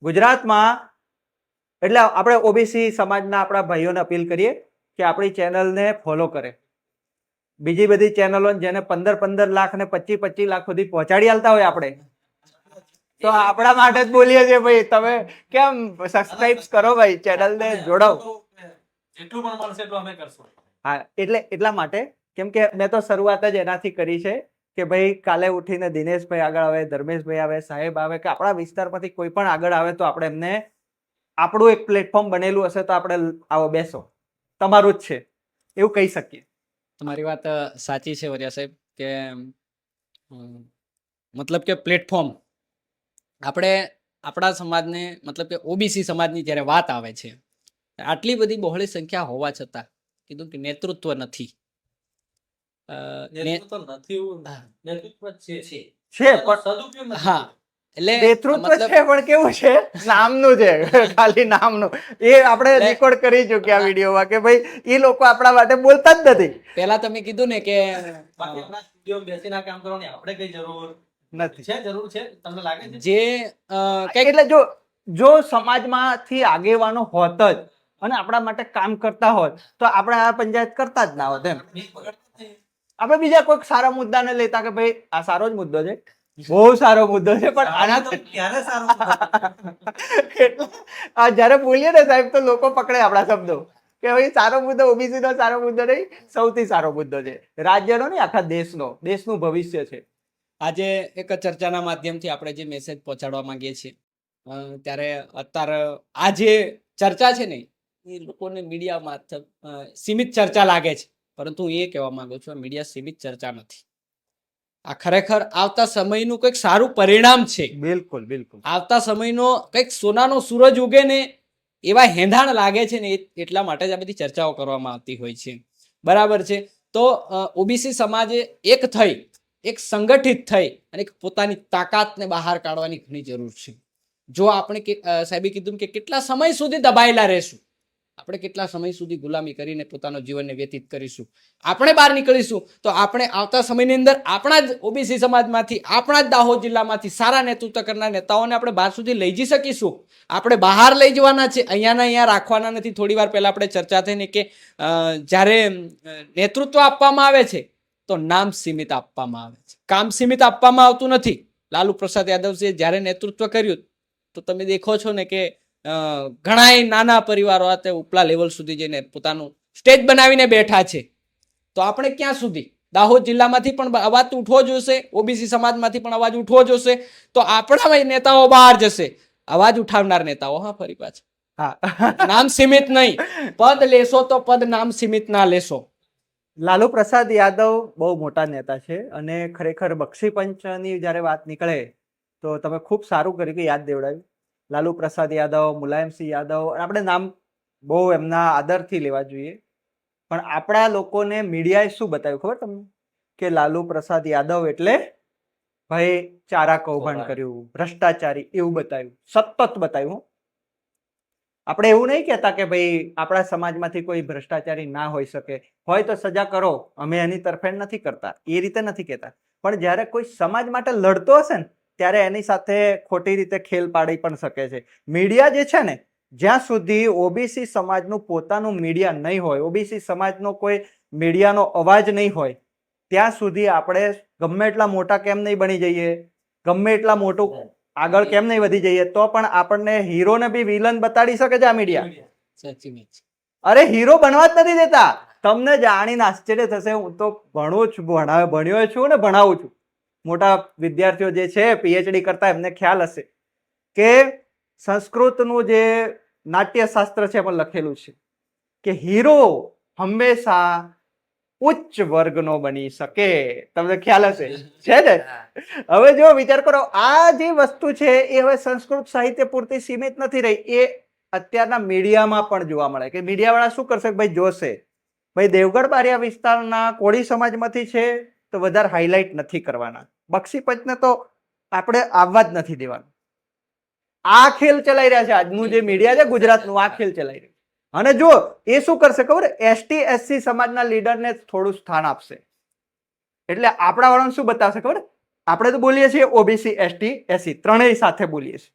ગુજરાતમાં. એટલે આપણે ઓબીસી સમાજના આપણા ભાઈઓને અપીલ કરીએ કે આપણી ચેનલને ફોલો કરે. બીજી બધી ચેનલો જેને 15 લાખ ને 25 લાખ સુધી પહોંચાડી આલતા હોય આપણે, તો આપણા માટે જ બોલીએ છીએ ભાઈ. તમે કેમ સબસ્ક્રાઇબ કરો ભાઈ, ચેનલને જોડાઓ. જેટલું પણ મળશે એટલું અમે કરશું. હા, એટલા માટે, કેમ કે મેં તો શરૂઆત જ એનાથી કરી છે કે ભાઈ કાલે ઉઠીને દિનેશભાઈ આગળ આવે, ધર્મેશભાઈ આવે, સાહેબ આવે, કે આપણા વિસ્તારમાંથી કોઈ પણ આગળ આવે તો આપણે એમને આપણું એક પ્લેટફોર્મ બનેલું હશે તો આપણે આવો બેસો, તમારું જ છે એવું કહી શકીએ. તમારી વાત સાચી છે વરિયા સાહેબ, કે મતલબ કે પ્લેટફોર્મ આપણે આપણા સમાજને, મતલબ કે ઓબીસી સમાજની જ્યારે વાત આવે છે, આટલી બધી બહોળી સંખ્યા હોવા છતાં કીધું કે નેતૃત્વ નથી. નેતૃત્વ નથી એવું, હા. નેતૃત્વ છે છે પણ સદુપયોગ નથી. હા, એટલે નેતૃત્વ મતલબ છે પણ કેવું છે, નામનું છે, ખાલી નામનું. એ આપણે એટલે- રેકોર્ડ કરી ચૂક્યા વિડીયોમાં કે ભાઈ એ લોકો આપણા માટે બોલતા જ નથી. પહેલા તમે કીધું ને કે બાકી આપણા સ્ટુડિયોમાં બેસીને આ કામ કરવાની આપણે કઈ જરૂર નથી. છે? જરૂર છે? તમને લાગે છે? જે કંઈક એટલે જો સમાજમાંથી આગેવાનો હોત જ અને આપણા માટે કામ કરતા હોત તો આપણે આ પંચાયત કરતા જ ના હોત એમ. મીટ પકડતા જ નહીં. આપણે બીજા કોઈક સારા મુદ્દાને લેતા કે ભાઈ આ સારો જ મુદ્દો છે, બહુ સારો મુદ્દો છે, પણ આના તો એટલે આ જ્યારે બોલીએ ને સાહેબ તો લોકો પકડે આપણા શબ્દો કે ભાઈ સારો મુદ્દો ઓબીસી નો સારો મુદ્દો નહીં, સૌથી સારો મુદ્દો છે રાજ્યનો નહીં, આખા દેશનું ભવિષ્ય છે. આજે એક ચર્ચાના માધ્યમથી આપણે જે મેસેજ પહોંચાડવા માંગીએ છીએ ત્યારે અત્યારે આ જે ચર્ચા છે ને એ લોકોને મીડિયામાં સીમિત ચર્ચા લાગે છે, પરંતુ હું એ કહેવા માંગુ છું મીડિયા સીમિત ચર્ચા નથી. આ ખરેખર આવતા સમયનું કંઈક સારું પરિણામ છે. બિલકુલ બિલકુલ. આવતા સમયનો કંઈક સોનાનો સૂરજ ઉગે ને એવા હેંધાણ લાગે છે ને એટલા માટે જ આ બધી ચર્ચાઓ કરવામાં આવતી હોય છે. બરાબર છે. તો ઓબીસી સમાજે એક થઈ, એક સંગઠિત થઈ અને પોતાની તાકાતને બહાર કાઢવાની ઘણી જરૂર છે. જો આપણે સાહેબે કીધું કે કેટલા સમય સુધી દબાયેલા રહેશું, આપણે કેટલા સમય સુધી ગુલામી કરીને પોતાનો જીવનને વ્યતીત કરીશું. આપણે બહાર નીકળીશું તો આપણે આવતા સમયની અંદર આપણા જ ઓબીસી સમાજમાંથી, આપણા જ દાહોદ જિલ્લામાંથી સારા નેતૃત્વ કરનાર નેતાઓને આપણે બહાર સુધી લઈ જઈ શકીશું. આપણે બહાર લઈ જવાના છે, અહીંયાના અહીંયા રાખવાના નથી. થોડી વાર પહેલા આપણે ચર્ચા થઈને કે જ્યારે નેતૃત્વ આપવામાં આવે છે તો નામ સીમિત આપવામાં આવે છે, કામ સીમિત આપવામાં આવતું નથી. લાલુ પ્રસાદ યાદવજીએ જ્યારે નેતૃત્વ કર્યું તો તમે દેખો છો ને કે ઘણા નાના પરિવારો આ તે ઉપલા લેવલ સુધી જઈને પોતાનું સ્ટેજ બનાવીને બેઠા છે. તો આપણે ક્યાં સુધી? દાહોદ જિલ્લામાંથી પણ અવાજ ઉઠવો જોશે, ઓબીસી સમાજમાંથી પણ અવાજ ઉઠવો જોશે. તો આપણા નેતાઓ બહાર જશે, અવાજ ઉઠાવનાર નેતાઓ. હા, ફરી પાછા હા, નામ સીમિત નહીં, પદ લેશો તો પદ નામ સીમિત ના લેશો. લાલુ પ્રસાદ યાદવ બહુ મોટા નેતા છે અને ખરેખર બક્ષી પંચની જ્યારે વાત નીકળે તો તમે ખૂબ સારું કર્યું કે યાદ દેવડાવ્યું. લાલુ પ્રસાદ યાદવ, મુલાયમસિંહ યાદવ, આપણે નામ બહુ એમના આદરથી લેવા જોઈએ. પણ આપણા લોકોને મીડિયાએ શું બતાવ્યું ખબર તમને? કે લાલુ પ્રસાદ યાદવ એટલે ભાઈ ચારા કૌભાંડ કર્યું, ભ્રષ્ટાચારી, એવું બતાવ્યું, સતત બતાવ્યું. આપણે એવું નહીં કહેતા કે ભાઈ આપણા સમાજમાંથી કોઈ ભ્રષ્ટાચારી ના હોઈ શકે, હોય તો સજા કરો, અમે એની તરફેણ નથી કરતા, એ રીતે નથી કહેતા. પણ જ્યારે કોઈ સમાજ માટે લડતો હશે ને ત્યારે એની સાથે ખોટી રીતે ખેલ પાડી પણ શકે છે. મીડિયા જે છે ને, જ્યાં સુધી ઓબીસી સમાજનું પોતાનું મીડિયા નહીં હોય, ઓબીસી સમાજનો કોઈ મીડિયાનો અવાજ નહીં હોય, ત્યાં સુધી આપણે ગમે એટલા મોટા કેમ નહીં બની જઈએ, ગમે એટલા મોટું આગળ કેમ નહીં વધી જઈએ, તો પણ આપણને હીરોને બી વિલન બતાડી શકે છે આ મીડિયા. સાચી વાત છે. અરે હીરો બનવા જ નથી દેતા. તમને જાણીને આશ્ચર્ય થશે, હું તો ભણું છું, ભણ્યો છું ને ભણાવું છું. મોટા વિદ્યાર્થીઓ જે છે પીએચડી કરતા, એમને ખ્યાલ હશે કે સંસ્કૃતનું જે નાટ્યશાસ્ત્ર છે એમાં લખેલું છે કે હીરો હંમેશા ઉચ્ચ વર્ગનો બની શકે. તમને ખ્યાલ હશે, છે ને? હવે જો વિચાર કરો, આ જે વસ્તુ છે એ હવે સંસ્કૃત સાહિત્ય પૂરતી સીમિત નથી રહી, એ અત્યારના મીડિયામાં પણ જોવા મળે. કે મીડિયા વાળા શું કરશે? ભાઈ જોશે, ભાઈ દેવગઢ બારિયા વિસ્તારના કોળી સમાજમાંથી છે તો વધારે હાઇલાઇટ નથી કરવાના, બક્ષી પંચને તો આપણે આવવા જ નથી દેવાનું. આ ખેલ ચલાઈ રહ્યા છે આજનું જે મીડિયા છે ગુજરાતનું, આ ખેલ ચલાઈ રહ્યું. અને જો એ શું કરશે ખબર? એસટી એસસી સમાજના લીડરને થોડું સ્થાન આપશે. એટલે આપણા વાળાને શું બતાવશે ખબર? આપણે તો બોલીએ છીએ ઓબીસી એસટી એસસી ત્રણેય સાથે બોલીએ છીએ.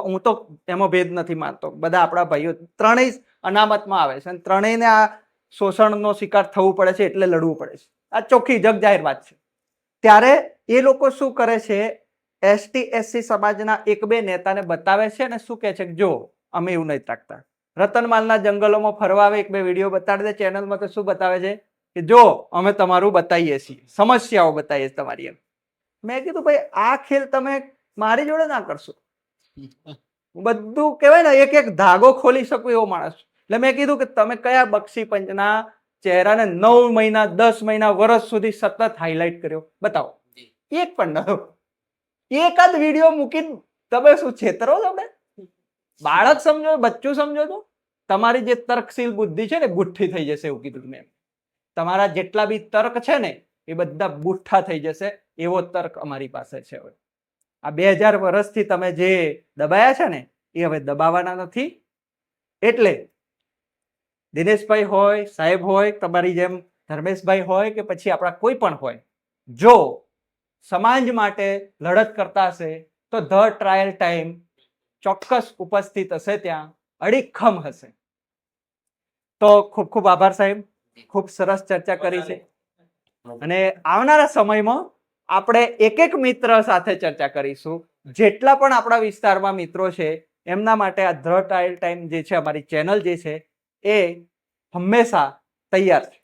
હું તો એમાં ભેદ નથી માનતો, બધા આપણા ભાઈઓ ત્રણેય અનામતમાં આવે છે અને ત્રણેયને આ શોષણનો શિકાર થવું પડે છે, એટલે લડવું પડે છે. આ ચોખ્ખી જગ જાહેર વાત છે. ત્યારે એ લોકો શું કરે છે? એસટી એસસી સમાજના એક બે નેતાને બતાવે છે અને શું કહે છે કે જો અમે એવું નથી રાખતા. રતનમાલના જંગલોમાં ફરવા આવે, એક બે વિડીયો બતાડી દે ચેનલમાં, તો શું બતાવે છે કે જો અમે તમારું બતાવીએ છીએ, સમસ્યાઓ બતાવીએ તમારી. એમ મેં કીધું ભાઈ આ ખેલ તમે મારી જોડે ના કરશો. બધું કહેવાય ને, એક એક ધાગો ખોલી શકું એવો માણસ. એટલે મેં કીધું કે તમે કયા બક્ષી પંચના ચહેરાને 9 મહિના 10 મહિના વર્ષ સુધી સતત હાઇલાઇટ કર્યો? બતાવો. એક પણ ન. એકાદ વિડીયો મૂકીને તમે શું છેતરો? તમે બાળક સમજો, બચ્ચું સમજો તો તમારી જે તર્કશીલ બુદ્ધિ છે ને ગુઠ્ઠી થઈ જશે. એવું કીધું મેં. તમારા જેટલા બી તર્ક છે ને એ બધા બુઠ્ઠા થઈ જશે, એવો તર્ક અમારી પાસે છે. હવે આ 2000 વર્ષથી તમે જે દબાયા છે ને એ હવે દબાવવાના નથી. એટલે દિનેશભાઈ હોય, સાહેબ હોય, તમારી જેમ ધર્મેશભાઈ હોય કે પછી આપણા કોઈ પણ હોય, જો સમાજ માટે લડત કરતા હશે તો ધ ટ્રાયલ ટાઈમ ચોક્કસ ઉપસ્થિત હશે, ત્યાં અડીખમ હશે. તો ખૂબ ખૂબ આભાર સાહેબ, ખૂબ સરસ ચર્ચા કરી છે. અને આવનારા સમયમાં આપણે એક એક મિત્ર સાથે ચર્ચા કરીશું. જેટલા પણ આપણા વિસ્તારમાં મિત્રો છે એમના માટે આ ધ ટાઇલ ટાઈમ જે છે અમારી ચેનલ જે છે એ હંમેશા તૈયાર છે.